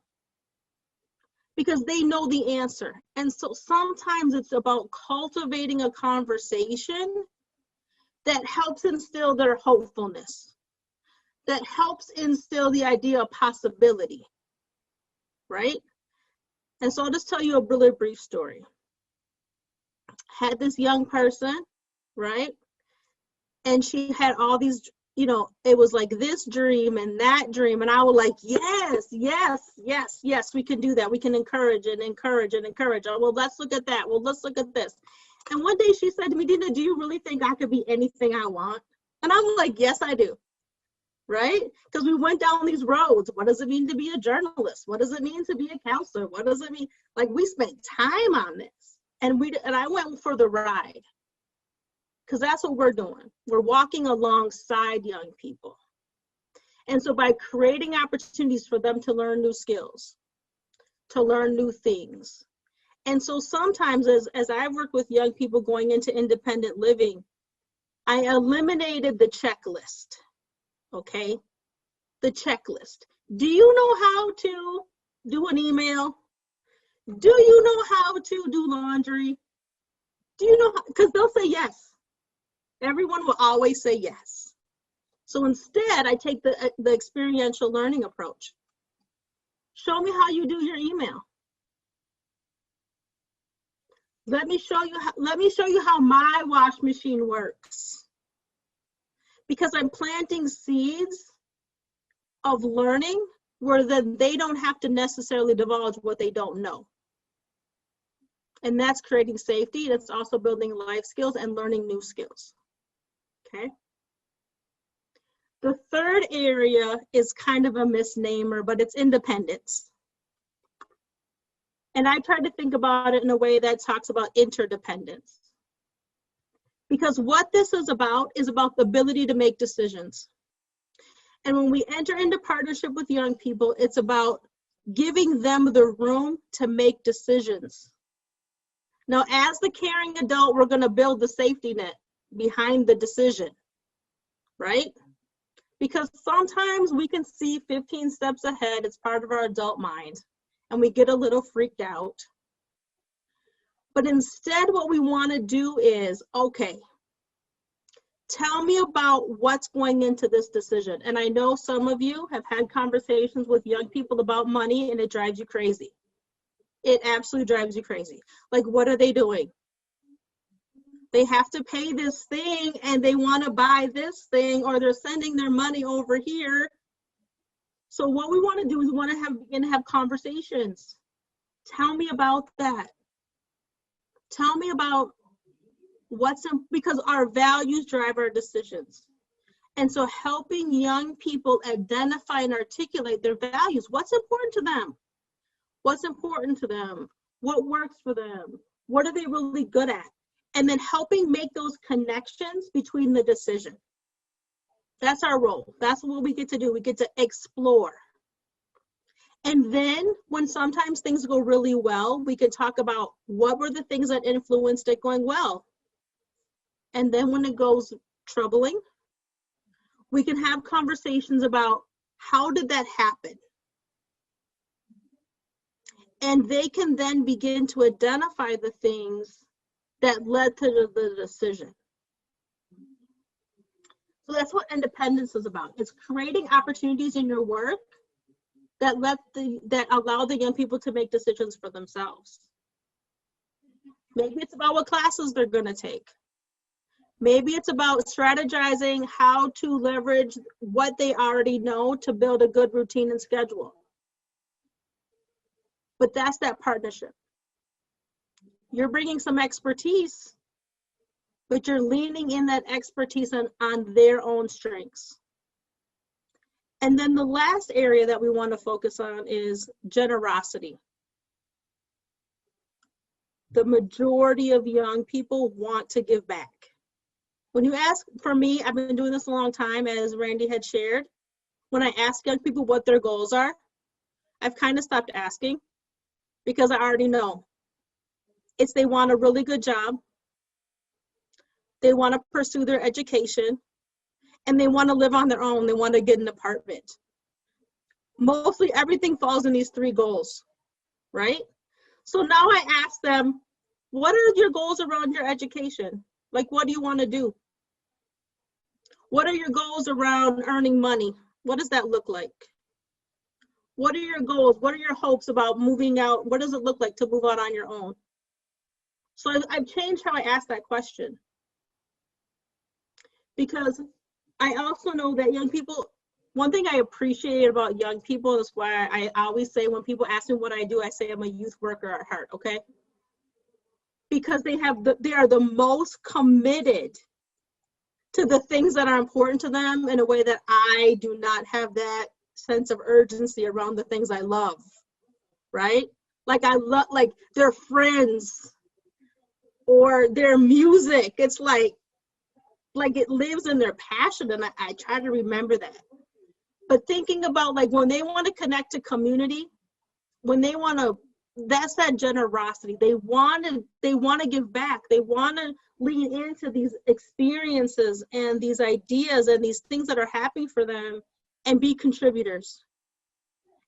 [SPEAKER 4] because they know the answer. And so sometimes it's about cultivating a conversation that helps instill their hopefulness, that helps instill the idea of possibility, right? And so I'll just tell you a really brief story. Had this young person, right? And she had all these, you know, it was like this dream and that dream. And I was like, yes, yes, yes, yes, we can do that. We can encourage and encourage and encourage. Oh, well, let's look at that. Well, let's look at this. And one day she said to me, Dina, do you really think I could be anything I want? And I was like, yes, I do. Right? Because we went down these roads. What does it mean to be a journalist? What does it mean to be a counselor? What does it mean? Like, we spent time on this. And I went for the ride. Because that's what we're doing. We're walking alongside young people. And so by creating opportunities for them to learn new skills, to learn new things. And so sometimes as I work with young people going into independent living, I eliminated the checklist, okay? The checklist. Do you know how to do an email? Do you know how to do laundry? Do you know how? Because they'll say yes. Everyone will always say yes. So instead, I take the experiential learning approach. Show me how you do your email. Let me show you how my wash machine works. Because I'm planting seeds of learning where then they don't have to necessarily divulge what they don't know. And that's creating safety. That's also building life skills and learning new skills. Okay. The third area is kind of a misnomer, but it's independence. And I try to think about it in a way that talks about interdependence. Because what this is about the ability to make decisions. And when we enter into partnership with young people, it's about giving them the room to make decisions. Now, as the caring adult, we're going to build the safety net behind the decision, right? Because sometimes we can see 15 steps ahead. It's part of our adult mind, and we get a little freaked out. But instead, what we want to do is, okay, tell me about what's going into this decision. And I know some of you have had conversations with young people about money, and it drives you crazy. It absolutely drives you crazy. Like, what are they doing? They have to pay this thing and they want to buy this thing, or they're sending their money over here. So what we want to do is we want to begin to have conversations. Tell me about that. Tell me about because our values drive our decisions. And so helping young people identify and articulate their values. What's important to them? What's important to them? What works for them? What are they really good at? And then helping make those connections between the decision. That's our role. That's what we get to do. We get to explore. And then when sometimes things go really well, we can talk about what were the things that influenced it going well. And then when it goes troubling, we can have conversations about how did that happen? And they can then begin to identify the things that led to the decision. So that's what independence is about. It's creating opportunities in your work that allow the young people to make decisions for themselves. Maybe it's about what classes they're going to take. Maybe it's about strategizing how to leverage what they already know to build a good routine and schedule. But that's that partnership. You're bringing some expertise, but you're leaning in that expertise on their own strengths. And then the last area that we want to focus on is generosity. The majority of young people want to give back. When you ask, for me, I've been doing this a long time, as Randy had shared. When I ask young people what their goals are, I've kind of stopped asking because I already know. It's they want a really good job, they want to pursue their education, and they want to live on their own. They want to get an apartment. Mostly everything falls in these three goals. right? So now I ask them, what are your goals around your education? Like, what do you want to do? What are your goals around earning money? What does that look like? What are your goals? What are your hopes about moving out? What does it look like to move out on your own? So I've changed how I ask that question, because I also know that young people, one thing I appreciate about young people is why I always say when people ask me what I do, I say I'm a youth worker at heart, okay? Because they are the most committed to the things that are important to them in a way that I do not have that sense of urgency around the things I love, right? Like I love, like their friends or their music. It's like it lives in their passion, and I try to remember that. But thinking about like when they want to connect to community, when they want to, that's that generosity. They want to give back. They want to lean into these experiences and these ideas and these things that are happening for them and be contributors.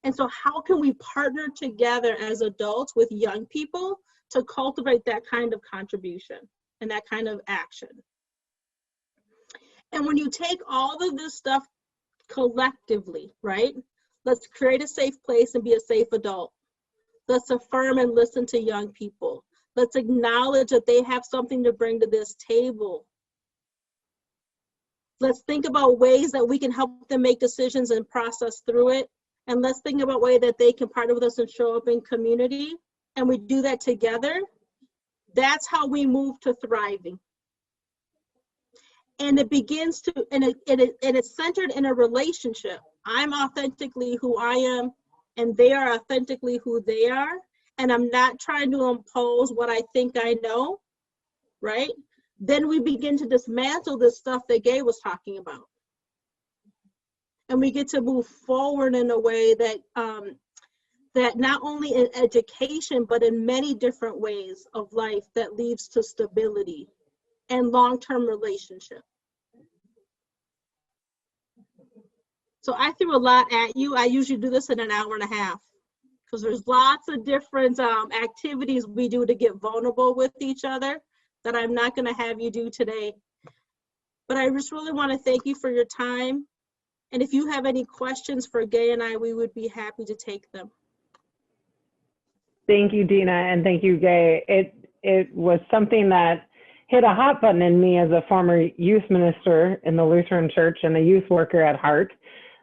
[SPEAKER 4] And so how can we partner together as adults with young people to cultivate that kind of contribution and that kind of action? And when you take all of this stuff collectively, right? Let's create a safe place and be a safe adult. Let's affirm and listen to young people. Let's acknowledge that they have something to bring to this table. Let's think about ways that we can help them make decisions and process through it. And let's think about ways that they can partner with us and show up in community. And we do that together. That's how we move to thriving. And it begins to, and it's centered in a relationship. I'm authentically who I am, and they are authentically who they are. And I'm not trying to impose what I think I know, right? Then we begin to dismantle this stuff that Gay was talking about. And we get to move forward in a way that, that not only in education, but in many different ways of life that leads to stability and long-term relationship. So I threw a lot at you. I usually do this in an hour and a half because there's lots of different activities we do to get vulnerable with each other that I'm not going to have you do today. But I just really want to thank you for your time. And if you have any questions for Gay and I, we would be happy to take them.
[SPEAKER 1] Thank you, Dina, and thank you, Gay. It was something that hit a hot button in me as a former youth minister in the Lutheran Church and a youth worker at heart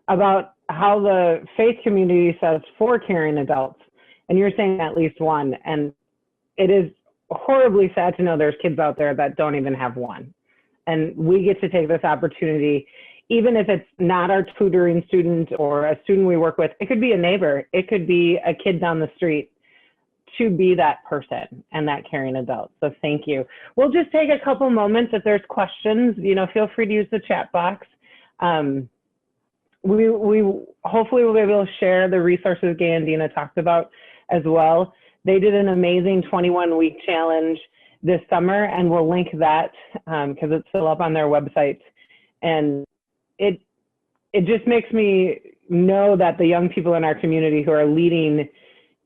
[SPEAKER 1] about how the faith community says for caring adults. And you're saying at least one. And it is horribly sad to know there's kids out there that don't even have one. And we get to take this opportunity, even if it's not our tutoring student or a student we work with. It could be a neighbor. It could be a kid down the street, to be that person and that caring adult. So thank you. We'll just take a couple moments. If there's questions, feel free to use the chat box. We hopefully will be able to share the resources Gay and Dina talked about as well. They did an amazing 21-week challenge this summer, and we'll link that because it's still up on their website. And it just makes me know that the young people in our community who are leading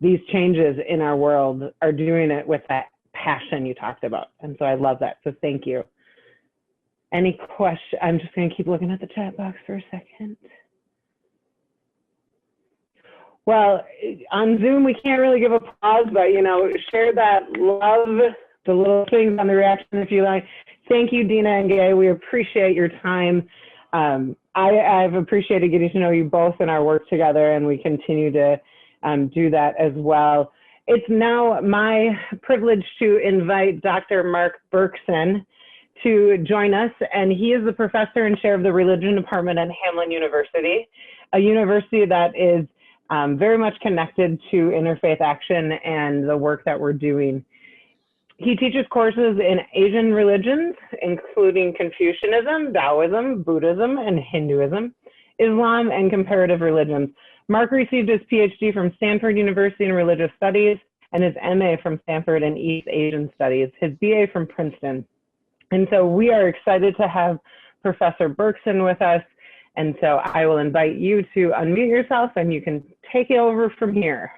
[SPEAKER 1] these changes in our world are doing it with that passion you talked about. And so I love that. So thank you. Any question? I'm just going to keep looking at the chat box for a second. Well, on Zoom, we can't really give applause, but, share that love, the little things on the reaction if you like. Thank you, Dina and Gay. We appreciate your time. I've appreciated getting to know you both in our work together, and we continue to do that as well. It's now my privilege to invite Dr. Mark Berkson to join us, and he is the professor and chair of the religion department at Hamline University, a university that is very much connected to interfaith action and the work that we're doing. He teaches courses in Asian religions, including Confucianism, Taoism, Buddhism, and Hinduism, Islam, and comparative religions. Mark received his PhD from Stanford University in Religious Studies and his MA from Stanford in East Asian Studies, his BA from Princeton. And so we are excited to have Professor Berkson with us. And so I will invite you to unmute yourself and you can take it over from here.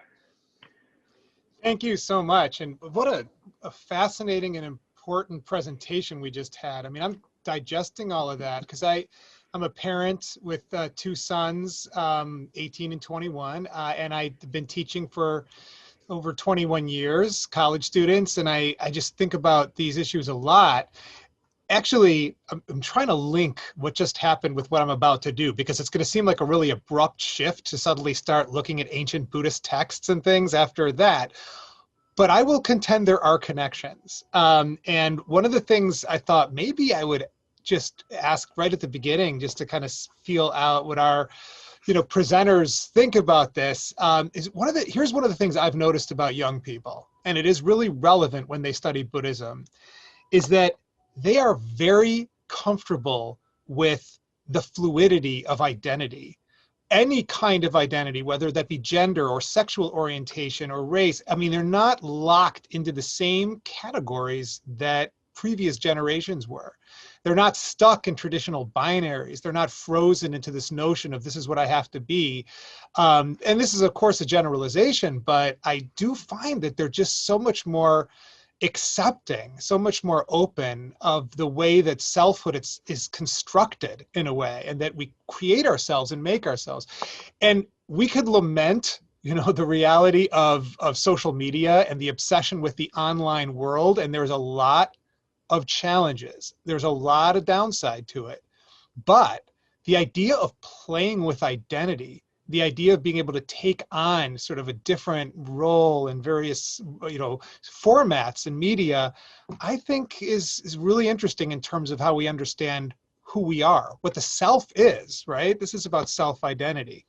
[SPEAKER 8] Thank you so much. And what a fascinating and important presentation we just had. I mean, I'm digesting all of that because I'm a parent with two sons, 18 and 21, and I've been teaching for over 21 years, college students, and I just think about these issues a lot. Actually, I'm trying to link what just happened with what I'm about to do, because it's going to seem like a really abrupt shift to suddenly start looking at ancient Buddhist texts and things after that. But I will contend there are connections. And one of the things I thought maybe I would just ask right at the beginning, just to kind of feel out what our presenters think about this, is here's one of the things I've noticed about young people, and it is really relevant when they study Buddhism, is that they are very comfortable with the fluidity of identity. Any kind of identity, whether that be gender or sexual orientation or race, I mean, they're not locked into the same categories that previous generations were. They're not stuck in traditional binaries. They're not frozen into this notion of this is what I have to be. And this is, of course, a generalization, but I do find that they're just so much more accepting, so much more open of the way that selfhood is constructed in a way, and that we create ourselves and make ourselves. And we could lament, the reality of social media and the obsession with the online world. And there's a lot of challenges. There's a lot of downside to it. But the idea of playing with identity, the idea of being able to take on sort of a different role in various, formats in media, I think is really interesting in terms of how we understand who we are, what the self is, right? This is about self-identity.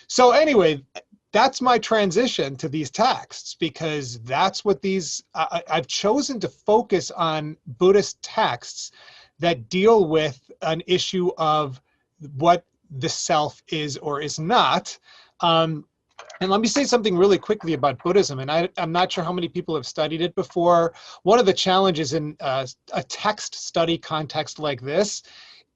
[SPEAKER 8] So anyway, that's my transition to these texts, because that's what I've chosen to focus on Buddhist texts that deal with an issue of what the self is or is not. And let me say something really quickly about Buddhism, and I'm not sure how many people have studied it before. One of the challenges in a text study context like this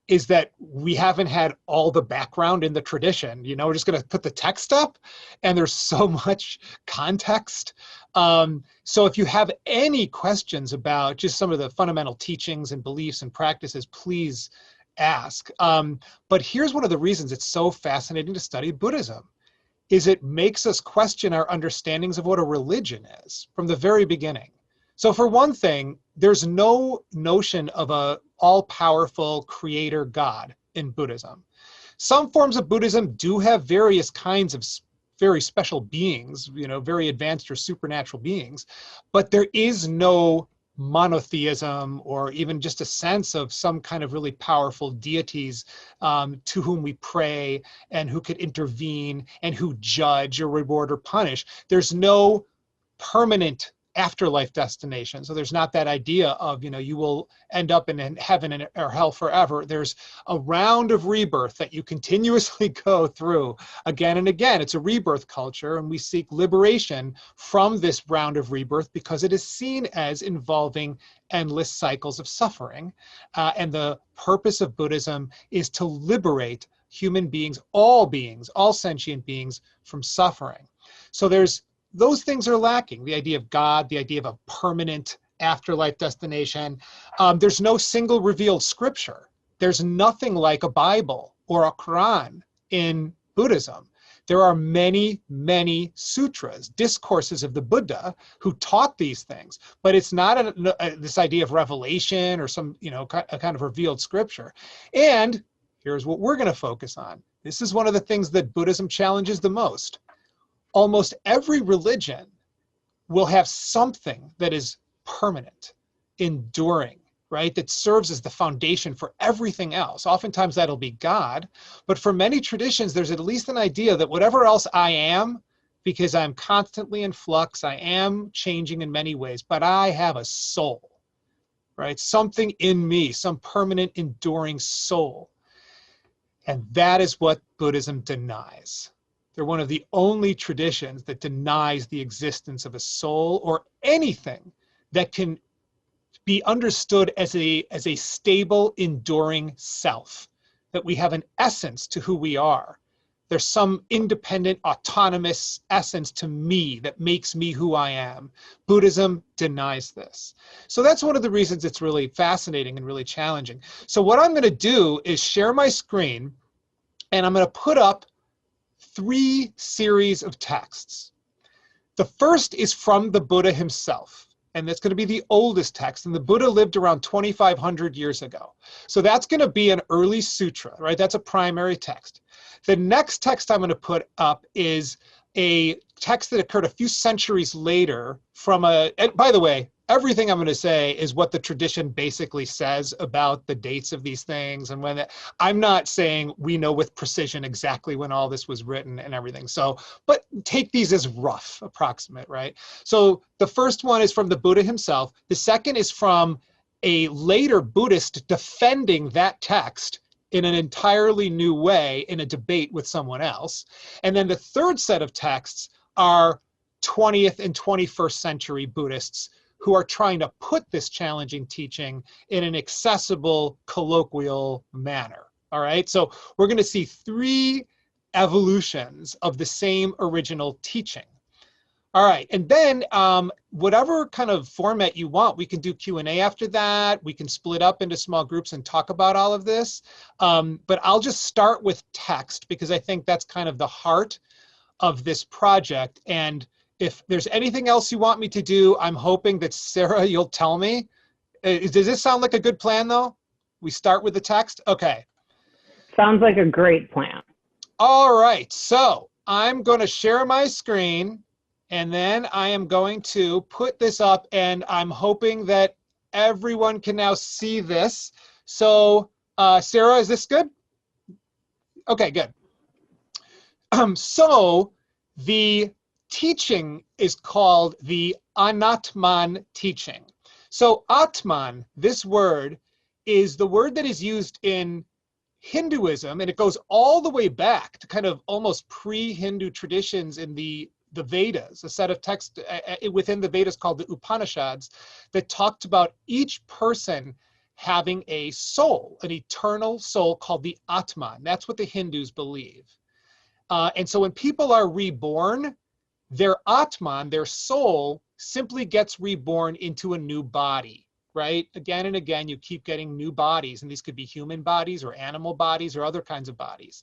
[SPEAKER 8] is that we haven't had all the background in the tradition. We're just going to put the text up, and there's so much context. So if you have any questions about just some of the fundamental teachings and beliefs and practices, please ask. But here's one of the reasons it's so fascinating to study Buddhism, is it makes us question our understandings of what a religion is from the very beginning. So for one thing, there's no notion of a all-powerful creator God in Buddhism. Some forms of Buddhism do have various kinds of very special beings, very advanced or supernatural beings, but there is no monotheism or even just a sense of some kind of really powerful deities to whom we pray and who could intervene and who judge or reward or punish. There's no permanent afterlife destination. So there's not that idea of, you will end up in heaven or hell forever. There's a round of rebirth that you continuously go through again and again. It's a rebirth culture, and we seek liberation from this round of rebirth because it is seen as involving endless cycles of suffering. And the purpose of Buddhism is to liberate human beings, all sentient beings, from suffering. So those things are lacking. The idea of God, the idea of a permanent afterlife destination. There's no single revealed scripture. There's nothing like a Bible or a Quran in Buddhism. There are many, many sutras, discourses of the Buddha who taught these things, but it's not this idea of revelation or some, a kind of revealed scripture. And here's what we're going to focus on. This is one of the things that Buddhism challenges the most. Almost every religion will have something that is permanent, enduring, right? That serves as the foundation for everything else. Oftentimes that'll be God, but for many traditions, there's at least an idea that whatever else I am, because I'm constantly in flux, I am changing in many ways, but I have a soul, right? Something in me, some permanent, enduring soul. And that is what Buddhism denies. They're one of the only traditions that denies the existence of a soul or anything that can be understood as a stable, enduring self, that we have an essence to who we are There's some independent, autonomous essence to me that makes me who I am. Buddhism denies this. So that's one of the reasons it's really fascinating and really challenging. So what I'm going to do is share my screen, and I'm going to put up 3 series of texts. The first is from the Buddha himself, and that's going to be the oldest text, and the Buddha lived around 2,500 years ago. So that's going to be an early sutra, right? That's a primary text. The next text I'm going to put up is a text that occurred a few centuries later from and by the way, everything I'm going to say is what the tradition basically says about the dates of these things. And I'm not saying we know with precision exactly when all this was written and everything. So, but take these as rough, approximate, right? So the first one is from the Buddha himself. The second is from a later Buddhist defending that text in an entirely new way in a debate with someone else. And then the third set of texts are 20th and 21st century Buddhists who are trying to put this challenging teaching in an accessible, colloquial manner. All right, so we're going to see 3 evolutions of the same original teaching. All right, and then whatever kind of format you want, we can do Q&A after that. We can split up into small groups and talk about all of this. But I'll just start with text because I think that's kind of the heart of this project. And if there's anything else you want me to do, I'm hoping that Sarah, you'll tell me. Does this sound like a good plan though? We start with the text? Okay.
[SPEAKER 1] Sounds like a great plan.
[SPEAKER 8] All right, so I'm going to share my screen. And then I am going to put this up, and I'm hoping that everyone can now see this. So, Sarah, is this good? Okay, good. So the teaching is called the Anatman teaching. So Atman, this word, is the word that is used in Hinduism, and it goes all the way back to kind of almost pre-Hindu traditions in the Vedas, a set of texts within the Vedas called the Upanishads that talked about each person having a soul, an eternal soul called the Atman. That's what the Hindus believe. And so when people are reborn, their Atman, their soul, simply gets reborn into a new body, right? Again and again, you keep getting new bodies, and these could be human bodies or animal bodies or other kinds of bodies.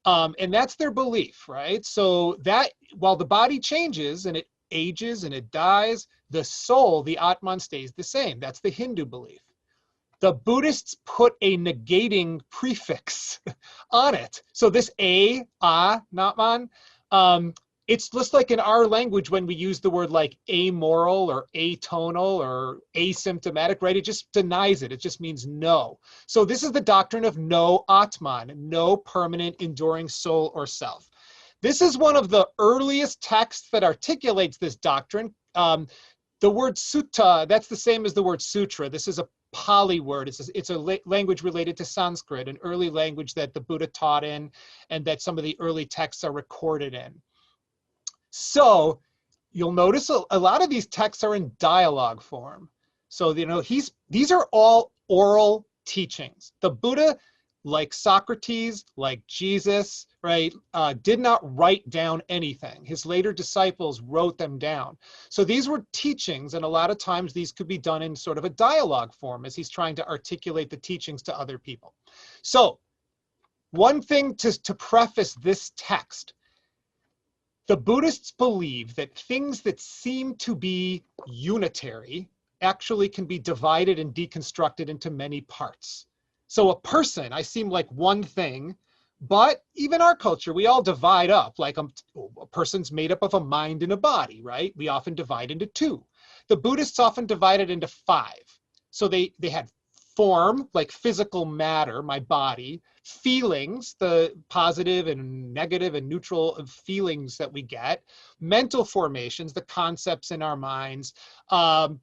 [SPEAKER 8] And that's their belief, right? So that while the body changes and it ages and it dies, the soul, the Atman, stays the same. That's the Hindu belief. The Buddhists put a negating prefix on it. So this Natman, it's just like in our language when we use the word like amoral or atonal or asymptomatic, right? It just denies it. It just means no. So this is the doctrine of no Atman, no permanent enduring soul or self. This is one of the earliest texts that articulates this doctrine. The word sutta, that's the same as the word sutra. This is a Pali word. It's a language related to Sanskrit, an early language that the Buddha taught in and that some of the early texts are recorded in. So you'll notice a lot of these texts are in dialogue form. So, these are all oral teachings. The Buddha, like Socrates, like Jesus, right, did not write down anything. His later disciples wrote them down. So these were teachings, and a lot of times these could be done in sort of a dialogue form as he's trying to articulate the teachings to other people. So one thing to preface this text, the Buddhists believe that things that seem to be unitary actually can be divided and deconstructed into many parts. So a person, I seem like one thing, but even our culture, we all divide up. Like a person's made up of a mind and a body, right? We often divide into 2. The Buddhists often divided into 5. So they had form, like physical matter, my body, feelings, the positive and negative and neutral feelings that we get, mental formations, the concepts in our minds,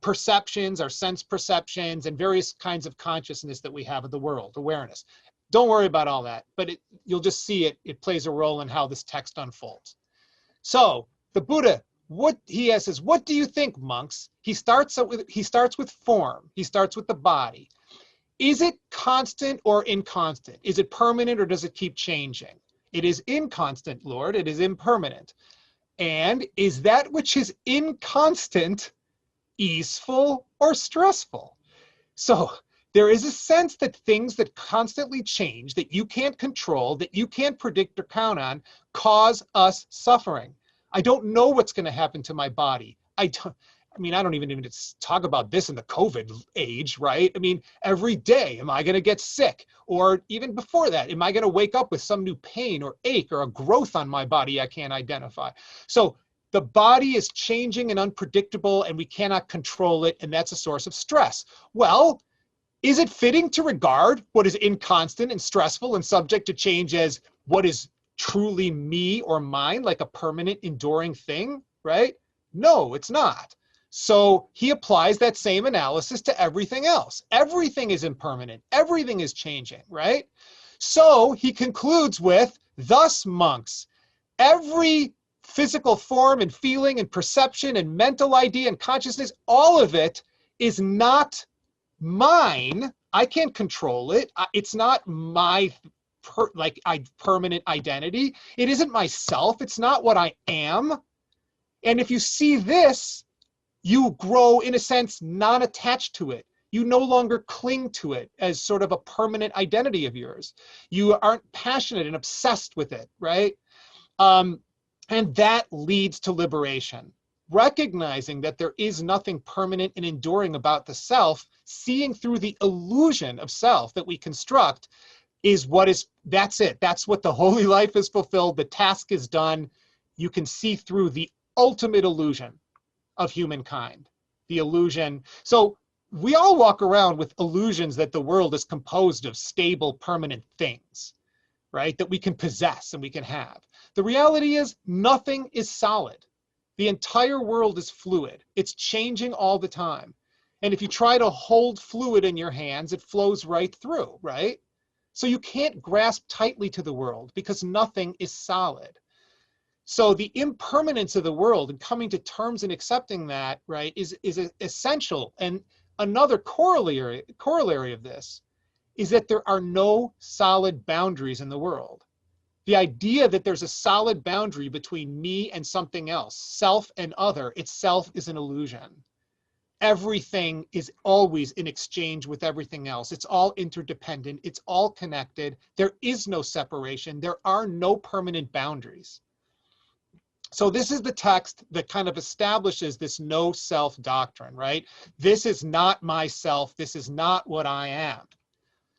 [SPEAKER 8] perceptions, our sense perceptions, and various kinds of consciousness that we have of the world, awareness. Don't worry about all that, but you'll just see it plays a role in how this text unfolds. So the Buddha, what he says, what do you think, monks? He starts with form. He starts with the body. Is it constant or inconstant? Is it permanent or does it keep changing? It is inconstant, Lord. It is impermanent. And is that which is inconstant easeful or stressful? So there is a sense that things that constantly change, that you can't control, that you can't predict or count on, cause us suffering. I don't know what's going to happen to my body. I don't even talk about this in the COVID age, right? I mean, every day, am I going to get sick? Or even before that, am I going to wake up with some new pain or ache or a growth on my body I can't identify? So the body is changing and unpredictable, and we cannot control it, and that's a source of stress. Well, is it fitting to regard what is inconstant and stressful and subject to change as what is truly me or mine, like a permanent, enduring thing, right? No, it's not. So he applies that same analysis to everything else. Everything is impermanent. Everything is changing, right? So he concludes with, thus, monks, every physical form and feeling and perception and mental idea and consciousness, all of it is not mine. I can't control it. It's not my permanent identity. It isn't myself. It's not what I am. And if you see this, you grow, in a sense, non-attached to it. You no longer cling to it as sort of a permanent identity of yours. You aren't passionate and obsessed with it, right? And that leads to liberation. Recognizing that there is nothing permanent and enduring about the self, seeing through the illusion of self that we construct that's it. That's what the holy life is fulfilled. The task is done. You can see through the ultimate illusion of humankind, the illusion. So we all walk around with illusions that the world is composed of stable, permanent things, right? That we can possess and we can have. The reality is nothing is solid. The entire world is fluid. It's changing all the time. And if you try to hold fluid in your hands, it flows right through, right? So you can't grasp tightly to the world because nothing is solid. So the impermanence of the world and coming to terms and accepting that, right, is essential. And another corollary of this is that there are no solid boundaries in the world. The idea that there's a solid boundary between me and something else, self and other, itself is an illusion. Everything is always in exchange with everything else. It's all interdependent. It's all connected. There is no separation. There are no permanent boundaries. So this is the text that kind of establishes this no self doctrine, right? This is not myself. This is not what I am.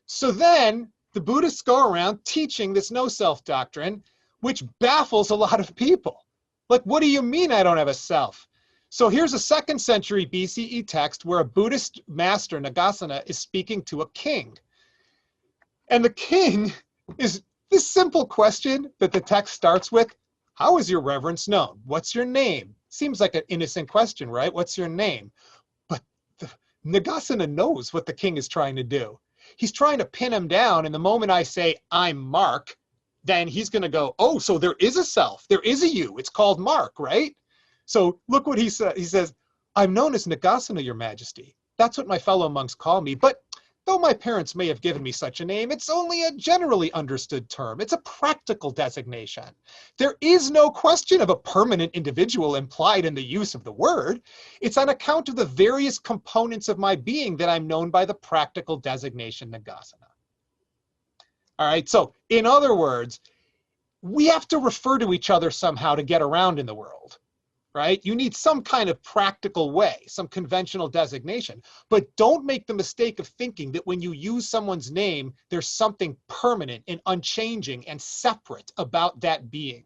[SPEAKER 8] So then the Buddhists go around teaching this no self doctrine, which baffles a lot of people. Like, what do you mean I don't have a self? So here's a 2nd century BCE text where a Buddhist master, Nagasena, is speaking to a king. And the king is this simple question that the text starts with, how is your reverence known? What's your name? Seems like an innocent question, right? What's your name? But Nagasena knows what the king is trying to do. He's trying to pin him down. And the moment I say, I'm Mark, then he's going to go, oh, so there is a self. There is a you. It's called Mark, right? So look what he says. He says, I'm known as Nagasena, your majesty. That's what my fellow monks call me. But though my parents may have given me such a name, it's only a generally understood term. It's a practical designation. There is no question of a permanent individual implied in the use of the word. It's on account of the various components of my being that I'm known by the practical designation Nagasena. All right, so in other words, we have to refer to each other somehow to get around in the world. Right? You need some kind of practical way, some conventional designation. But don't make the mistake of thinking that when you use someone's name, there's something permanent and unchanging and separate about that being.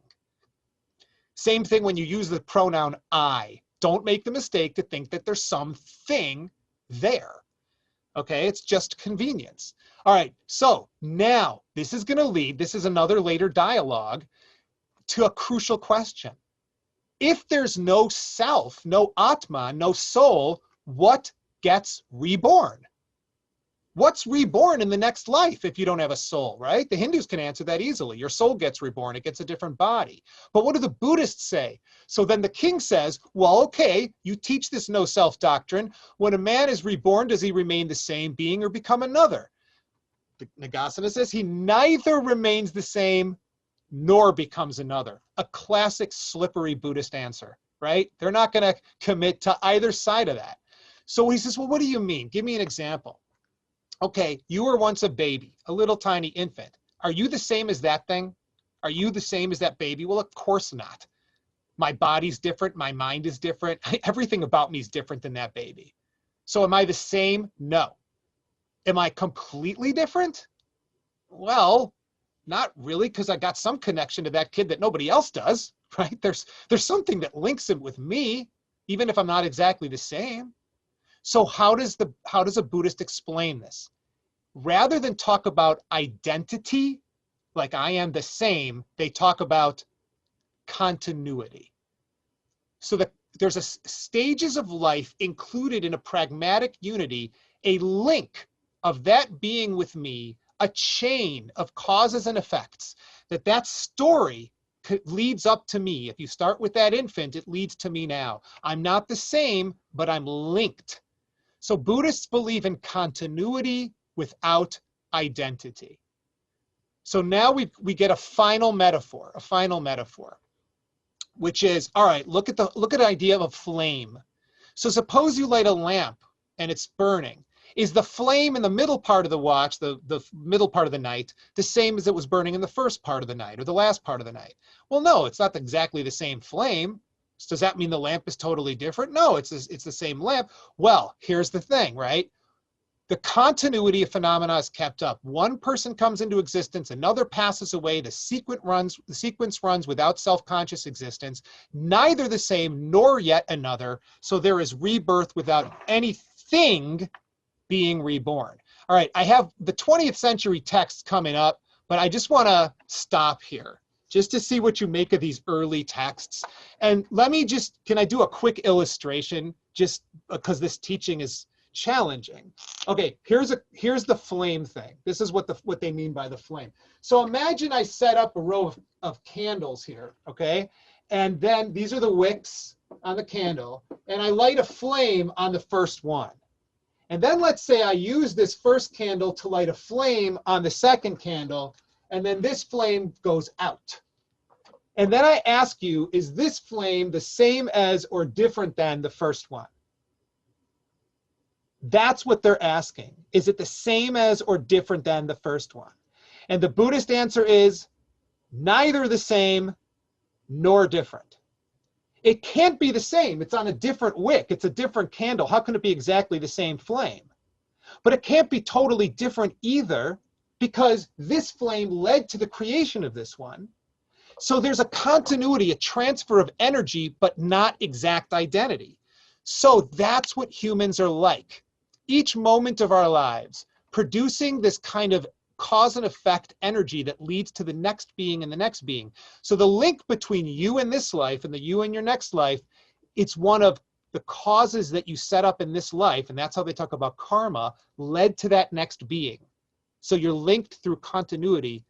[SPEAKER 8] Same thing when you use the pronoun I. Don't make the mistake to think that there's something there. Okay, it's just convenience. All right, so now this is going to lead, this is another later dialogue, to a crucial question. If there's no self, no Atma, no soul, what gets reborn? What's reborn in the next life if you don't have a soul, right? The Hindus can answer that easily. Your soul gets reborn, it gets a different body. But what do the Buddhists say? So then the king says, well, okay, you teach this no self doctrine. When a man is reborn, does he remain the same being or become another? Nagasena says he neither remains the same nor becomes another. A classic slippery Buddhist answer, right? They're not going to commit to either side of that. So he says, well, what do you mean? Give me an example. Okay, you were once a baby, a little tiny infant. Are you the same as that thing? Are you the same as that baby? Well, of course not. My body's different. My mind is different. Everything about me is different than that baby. So am I the same? No. Am I completely different? Well, not really, because I got some connection to that kid that nobody else does, right? There's something that links him with me, even if I'm not exactly the same. So how does a Buddhist explain this? Rather than talk about identity, like I am the same, they talk about continuity. So that there's stages of life included in a pragmatic unity, a link of that being with me, a chain of causes and effects, that story leads up to me. If you start with that infant, it leads to me now. I'm not the same, but I'm linked. So Buddhists believe in continuity without identity. So now we get a final metaphor, which is, all right, look at the idea of a flame. So suppose you light a lamp and it's burning. Is the flame in the middle part of the watch, the middle part of the night, the same as it was burning in the first part of the night or the last part of the night? Well, no, it's not exactly the same flame. Does that mean the lamp is totally different? No, it's the same lamp. Well, here's the thing, right? The continuity of phenomena is kept up. One person comes into existence, another passes away, the sequence runs without self-conscious existence, neither the same nor yet another. So there is rebirth without anything being reborn. All right, I have the 20th century texts coming up, but I just want to stop here just to see what you make of these early texts. And can I do a quick illustration just because this teaching is challenging? Okay, here's the flame thing. This is what they mean by the flame. So imagine I set up a row of candles here, okay? And then these are the wicks on the candle, and I light a flame on the first one. And then let's say I use this first candle to light a flame on the second candle, and then this flame goes out. And then I ask you, is this flame the same as or different than the first one? That's what they're asking. Is it the same as or different than the first one? And the Buddhist answer is neither the same nor different. It can't be the same. It's on a different wick. It's a different candle. How can it be exactly the same flame? But it can't be totally different either, because this flame led to the creation of this one. So there's a continuity, a transfer of energy, but not exact identity. So that's what humans are like. Each moment of our lives, producing this kind of cause and effect energy that leads to the next being and the next being. So the link between you and this life and the you in your next life, it's one of the causes that you set up in this life, and that's how they talk about karma, led to that next being. So you're linked through continuity,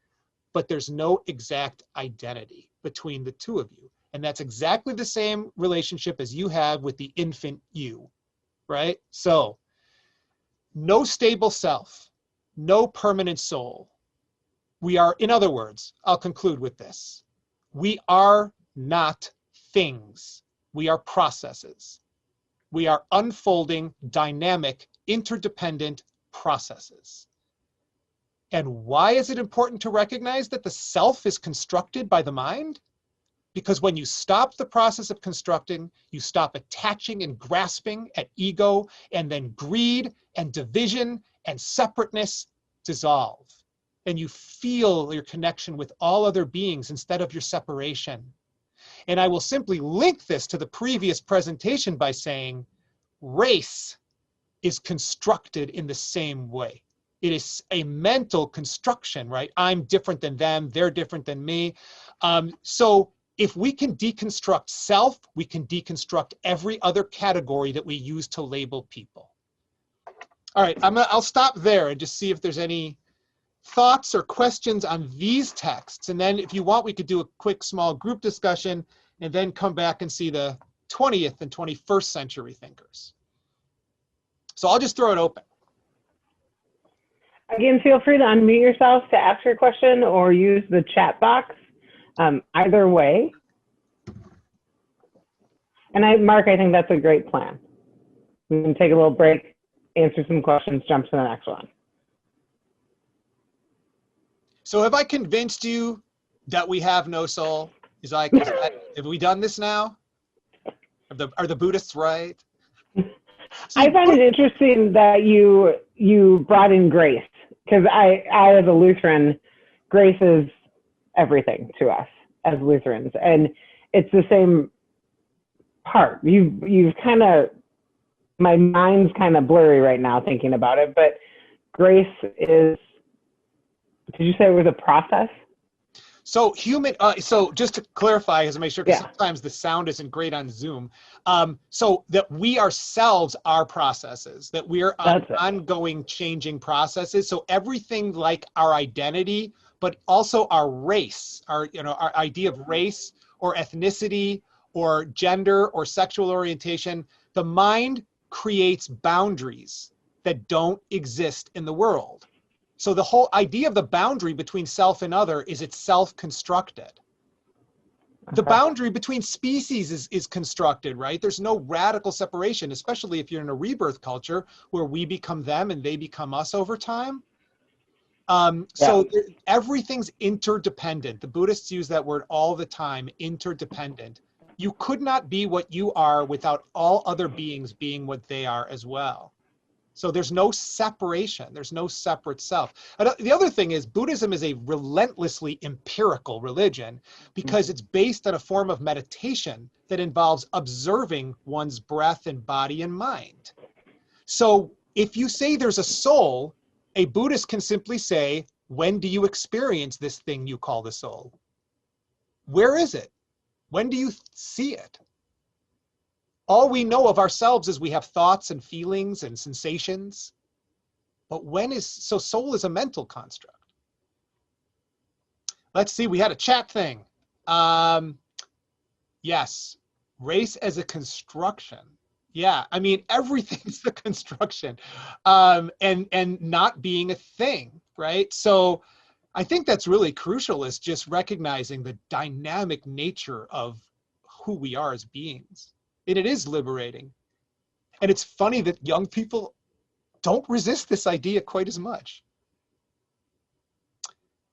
[SPEAKER 8] but there's no exact identity between the two of you. And that's exactly the same relationship as you have with the infant you, right? So no stable self, no permanent soul. We are, in other words, I'll conclude with this. We are not things. We are processes. We are unfolding, dynamic, interdependent processes. And why is it important to recognize that the self is constructed by the mind? Because when you stop the process of constructing, you stop attaching and grasping at ego, and then greed and division and separateness dissolve. And you feel your connection with all other beings instead of your separation. And I will simply link this to the previous presentation by saying race is constructed in the same way. It is a mental construction, right? I'm different than them, they're different than me. So if we can deconstruct self, we can deconstruct every other category that we use to label people. All right, I'll stop there and just see if there's any thoughts or questions on these texts. And then if you want, we could do a quick small group discussion and then come back and see the 20th and 21st century thinkers. So I'll just throw it open.
[SPEAKER 1] Again, feel free to unmute yourself to ask your question or use the chat box. Either way. And Mark, I think that's a great plan. We can take a little break, answer some questions, jump to the next one.
[SPEAKER 8] So have I convinced you that we have no soul? Have we done this now? Are the Buddhists right?
[SPEAKER 1] I find it interesting that you brought in grace, because I as a Lutheran, grace is everything to us as Lutherans, and it's the same part. You've kind of, my mind's kind of blurry right now thinking about it, but grace is, did you say it was a process?
[SPEAKER 8] So so just to clarify, as I make sure, because
[SPEAKER 1] Yeah.
[SPEAKER 8] sometimes the sound isn't great on Zoom. So that we ourselves are processes, that we're ongoing changing processes. So everything like our identity, but also our race, our idea of race or ethnicity or gender or sexual orientation, the mind creates boundaries that don't exist in the world. So the whole idea of the boundary between self and other is it's self-constructed. The boundary between species is constructed, right? There's no radical separation, especially if you're in a rebirth culture where we become them and they become us over time. So everything's interdependent. The Buddhists use that word all the time, interdependent. You could not be what you are without all other beings being what they are as well. So there's no separation. There's no separate self. And the other thing is Buddhism is a relentlessly empirical religion because it's based on a form of meditation that involves observing one's breath and body and mind. So if you say there's a soul, a Buddhist can simply say, when do you experience this thing you call the soul? Where is it? When do you see it? All we know of ourselves is we have thoughts and feelings and sensations. But so soul is a mental construct. Let's see, we had a chat thing. Yes, race as a construction. Yeah, I mean, everything's the construction, and not being a thing, right? So I think that's really crucial, is just recognizing the dynamic nature of who we are as beings. And it is liberating. And it's funny that young people don't resist this idea quite as much.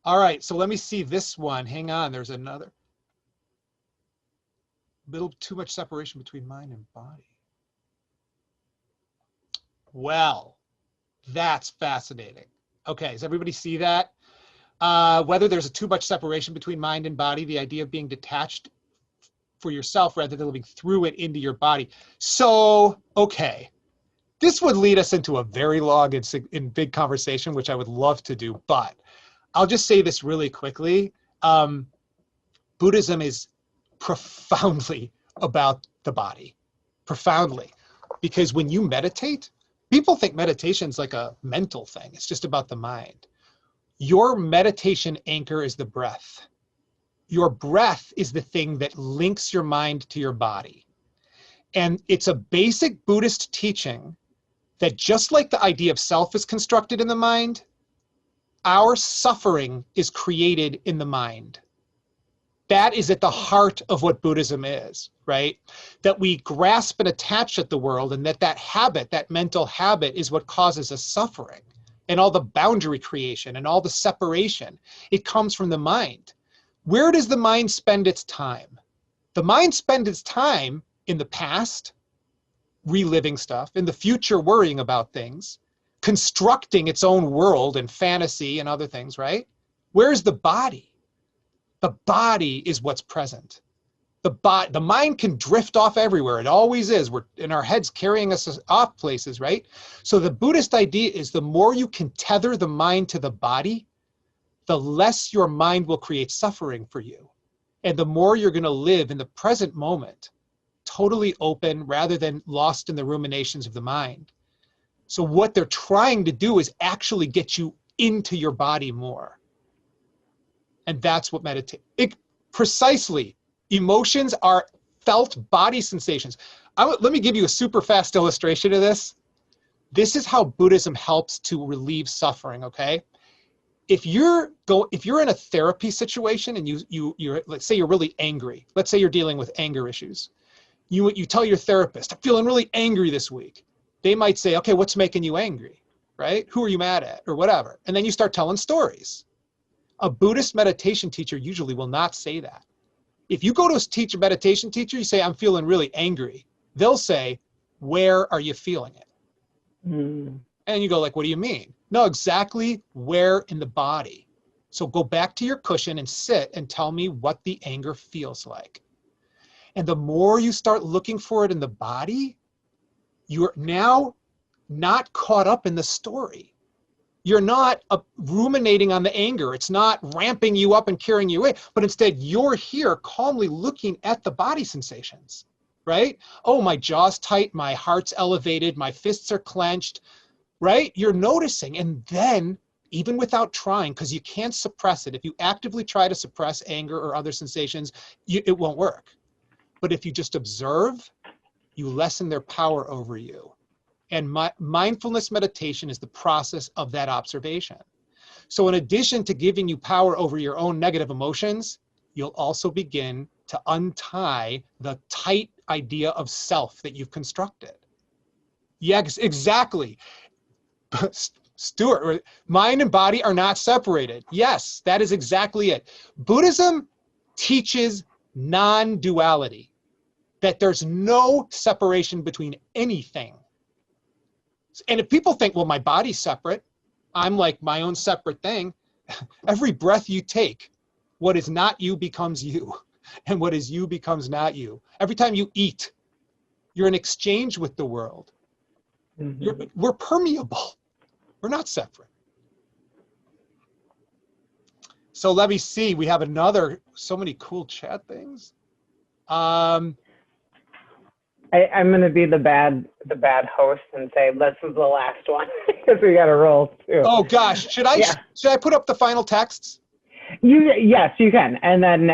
[SPEAKER 8] All right, so let me see this one. Hang on, there's another. Little too much separation between mind and body. Well, that's fascinating. Okay, does everybody see that? Whether there's too much separation between mind and body, the idea of being detached for yourself rather than living through it into your body. So, okay, this would lead us into a very long and big conversation, which I would love to do, but I'll just say this really quickly. Buddhism is profoundly about the body, profoundly, because when you meditate, people think meditation's like a mental thing. It's just about the mind. Your meditation anchor is the breath. Your breath is the thing that links your mind to your body. And it's a basic Buddhist teaching that just like the idea of self is constructed in the mind, our suffering is created in the mind. That is at the heart of what Buddhism is, right? That we grasp and attach at the world, and that habit, that mental habit, is what causes us suffering. And all the boundary creation and all the separation, it comes from the mind. Where does the mind spend its time? The mind spends its time in the past, reliving stuff, in the future, worrying about things, constructing its own world and fantasy and other things, right? Where's the body? The body is what's present. The mind can drift off everywhere. It always is. We're in our heads carrying us off places, right? So the Buddhist idea is the more you can tether the mind to the body, the less your mind will create suffering for you. And the more you're going to live in the present moment, totally open rather than lost in the ruminations of the mind. So what they're trying to do is actually get you into your body more. And that's what precisely. Emotions are felt body sensations. Let me give you a super fast illustration of this. This is how Buddhism helps to relieve suffering, okay? if you're in a therapy situation and you're, let's say you're really angry. Let's say you're dealing with anger issues. You tell your therapist, I'm feeling really angry this week. They might say, okay, what's making you angry, right? Who are you mad at or whatever? And then you start telling stories. A Buddhist meditation teacher usually will not say that. If you go to a meditation teacher, you say, I'm feeling really angry. They'll say, where are you feeling it? And you go like, what do you mean? No, exactly where in the body. So go back to your cushion and sit and tell me what the anger feels like. And the more you start looking for it in the body, you're now not caught up in the story. You're not ruminating on the anger. It's not ramping you up and carrying you away, but instead you're here calmly looking at the body sensations, right? Oh, my jaw's tight, my heart's elevated, my fists are clenched, right? You're noticing. And then even without trying, because you can't suppress it. If you actively try to suppress anger or other sensations, it won't work. But if you just observe, you lessen their power over you. And mindfulness meditation is the process of that observation. So in addition to giving you power over your own negative emotions, you'll also begin to untie the tight idea of self that you've constructed. Yes, exactly. Stuart, mind and body are not separated. Yes, that is exactly it. Buddhism teaches non-duality, that there's no separation between anything. And if people think, well, my body's separate, I'm like my own separate thing. Every breath you take, what is not you becomes you, and what is you becomes not you. Every time you eat, you're in exchange with the world. We're permeable. We're not separate. So let me see. We have so many cool chat things.
[SPEAKER 1] I'm going to be the bad host and say this is the last one because we got to roll too.
[SPEAKER 8] Oh gosh, should I put up the final texts?
[SPEAKER 1] Yes, you can, and then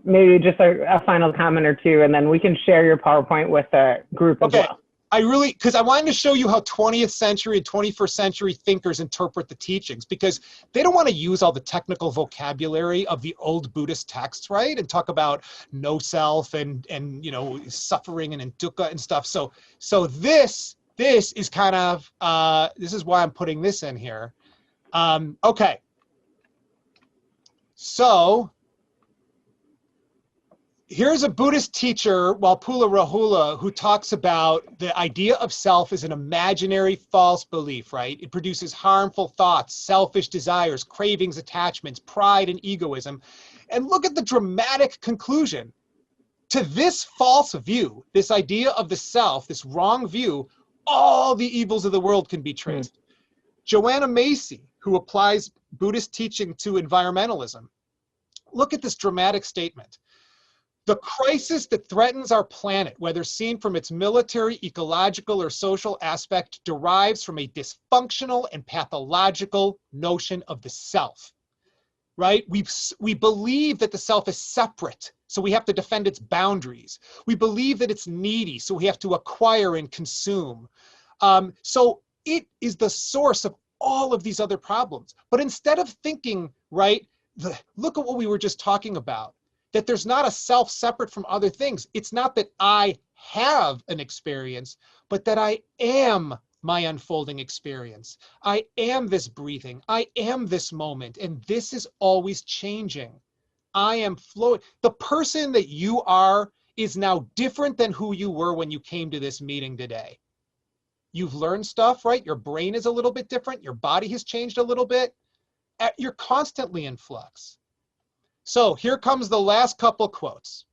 [SPEAKER 1] maybe just a final comment or two, and then we can share your PowerPoint with the group as well.
[SPEAKER 8] Because I wanted to show you how 20th century and 21st century thinkers interpret the teachings, because they don't want to use all the technical vocabulary of the old Buddhist texts, right? And talk about no self and suffering and dukkha and stuff. So this is kind of, this is why I'm putting this in here. Okay. So here's a Buddhist teacher, Walpola Rahula, who talks about the idea of self as an imaginary false belief, right? It produces harmful thoughts, selfish desires, cravings, attachments, pride, and egoism. And look at the dramatic conclusion. To this false view, this idea of the self, this wrong view, all the evils of the world can be traced. Joanna Macy, who applies Buddhist teaching to environmentalism, look at this dramatic statement. The crisis that threatens our planet, whether seen from its military, ecological, or social aspect, derives from a dysfunctional and pathological notion of the self, right? We believe that the self is separate, so we have to defend its boundaries. We believe that it's needy, so we have to acquire and consume. So it is the source of all of these other problems. But instead of thinking, right, look at what we were just talking about, that there's not a self separate from other things. It's not that I have an experience, but that I am my unfolding experience. I am this breathing. I am this moment. And this is always changing. I am flowing. The person that you are is now different than who you were when you came to this meeting today. You've learned stuff, right? Your brain is a little bit different. Your body has changed a little bit. You're constantly in flux. So here comes the last couple quotes.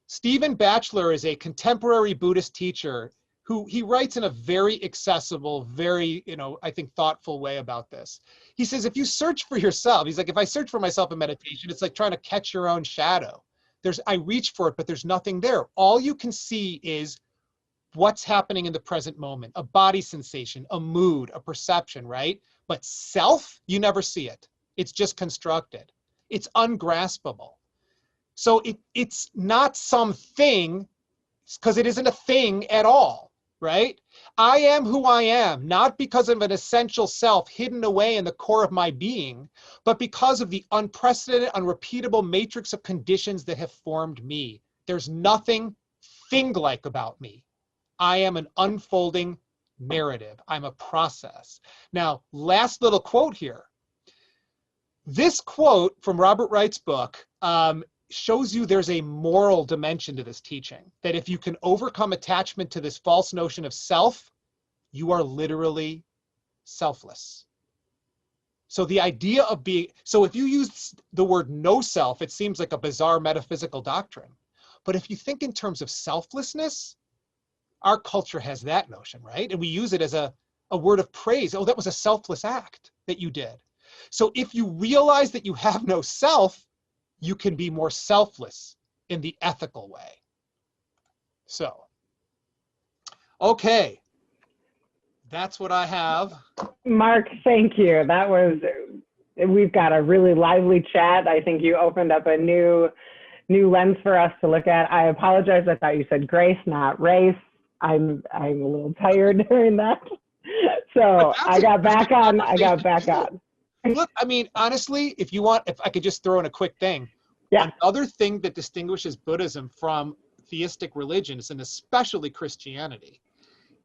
[SPEAKER 8] Stephen Batchelor is a contemporary Buddhist teacher who he writes in a very accessible, very, I think thoughtful way about this. He says, if you search for yourself, he's like, if I search for myself in meditation, it's like trying to catch your own shadow. I reach for it, but there's nothing there. All you can see is what's happening in the present moment, a body sensation, a mood, a perception, right? But self, you never see it. It's just constructed. It's ungraspable. So it's not something, because it isn't a thing at all. right? I am who I am, not because of an essential self hidden away in the core of my being, but because of the unprecedented, unrepeatable matrix of conditions that have formed me. There's nothing thing-like about me. I am an unfolding narrative. I'm a process. Now, last little quote here. This quote from Robert Wright's book shows you there's a moral dimension to this teaching, that if you can overcome attachment to this false notion of self, you are literally selfless. So the idea of being, so if you use the word no self, it seems like a bizarre metaphysical doctrine. But if you think in terms of selflessness, our culture has that notion, right? And we use it as a word of praise. Oh, that was a selfless act that you did. So if you realize that you have no self, you can be more selfless in the ethical way. So, okay. That's what I have.
[SPEAKER 1] Mark, thank you. We've got a really lively chat. I think you opened up a new lens for us to look at. I apologize. I thought you said grace, not race. I'm a little tired during that. So I got back on.
[SPEAKER 8] Look, I mean, honestly, if I could just throw in a quick thing.
[SPEAKER 1] Yeah.
[SPEAKER 8] Another thing that distinguishes Buddhism from theistic religions, and especially Christianity,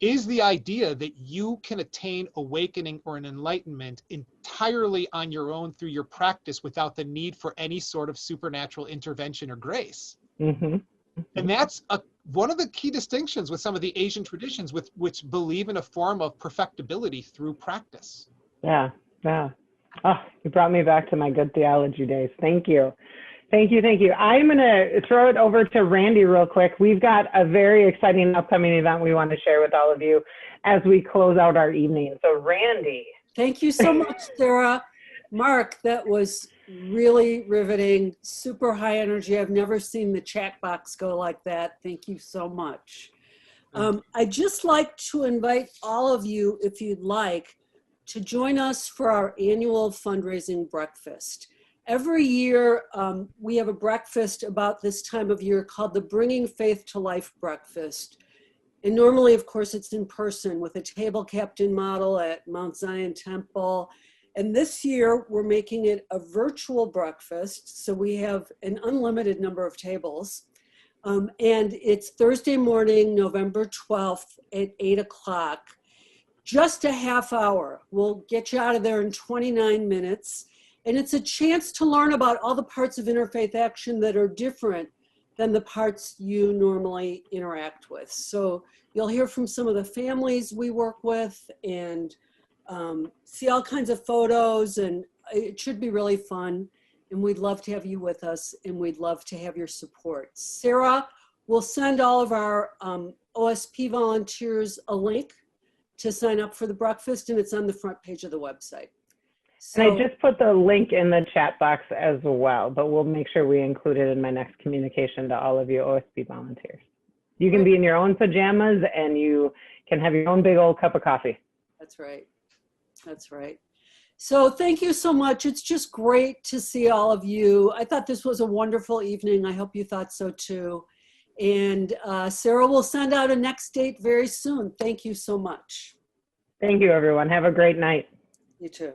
[SPEAKER 8] is the idea that you can attain awakening or an enlightenment entirely on your own through your practice without the need for any sort of supernatural intervention or grace.
[SPEAKER 1] Mm-hmm.
[SPEAKER 8] And that's one of the key distinctions with some of the Asian traditions which believe in a form of perfectibility through practice.
[SPEAKER 1] Yeah. Oh, you brought me back to my good theology days. Thank you. I'm going to throw it over to Randy real quick. We've got a very exciting upcoming event we want to share with all of you as we close out our evening. So Randy.
[SPEAKER 2] Thank you so much, Sarah. Mark, that was really riveting, super high energy. I've never seen the chat box go like that. Thank you so much. I'd just like to invite all of you, if you'd like, to join us for our annual fundraising breakfast. Every year, we have a breakfast about this time of year called the Bringing Faith to Life Breakfast. And normally, of course, it's in person with a table captain model at Mount Zion Temple. And this year, we're making it a virtual breakfast. So we have an unlimited number of tables. And it's Thursday morning, November 12th at 8 o'clock. Just a half hour. We'll get you out of there in 29 minutes. And it's a chance to learn about all the parts of interfaith action that are different than the parts you normally interact with. So you'll hear from some of the families we work with and see all kinds of photos, and it should be really fun. And we'd love to have you with us, and we'd love to have your support. Sarah will send all of our OSP volunteers a link to sign up for the breakfast, and it's on the front page of the website. So,
[SPEAKER 1] and I just put the link in the chat box as well, but we'll make sure we include it in my next communication to all of you OSP volunteers. You can be in your own pajamas and you can have your own big old cup of coffee.
[SPEAKER 2] That's right. That's right. So thank you so much. It's just great to see all of you. I thought this was a wonderful evening. I hope you thought so too. And Sarah will send out a next date very soon. Thank you so much.
[SPEAKER 1] Thank you, everyone. Have a great night.
[SPEAKER 2] You too.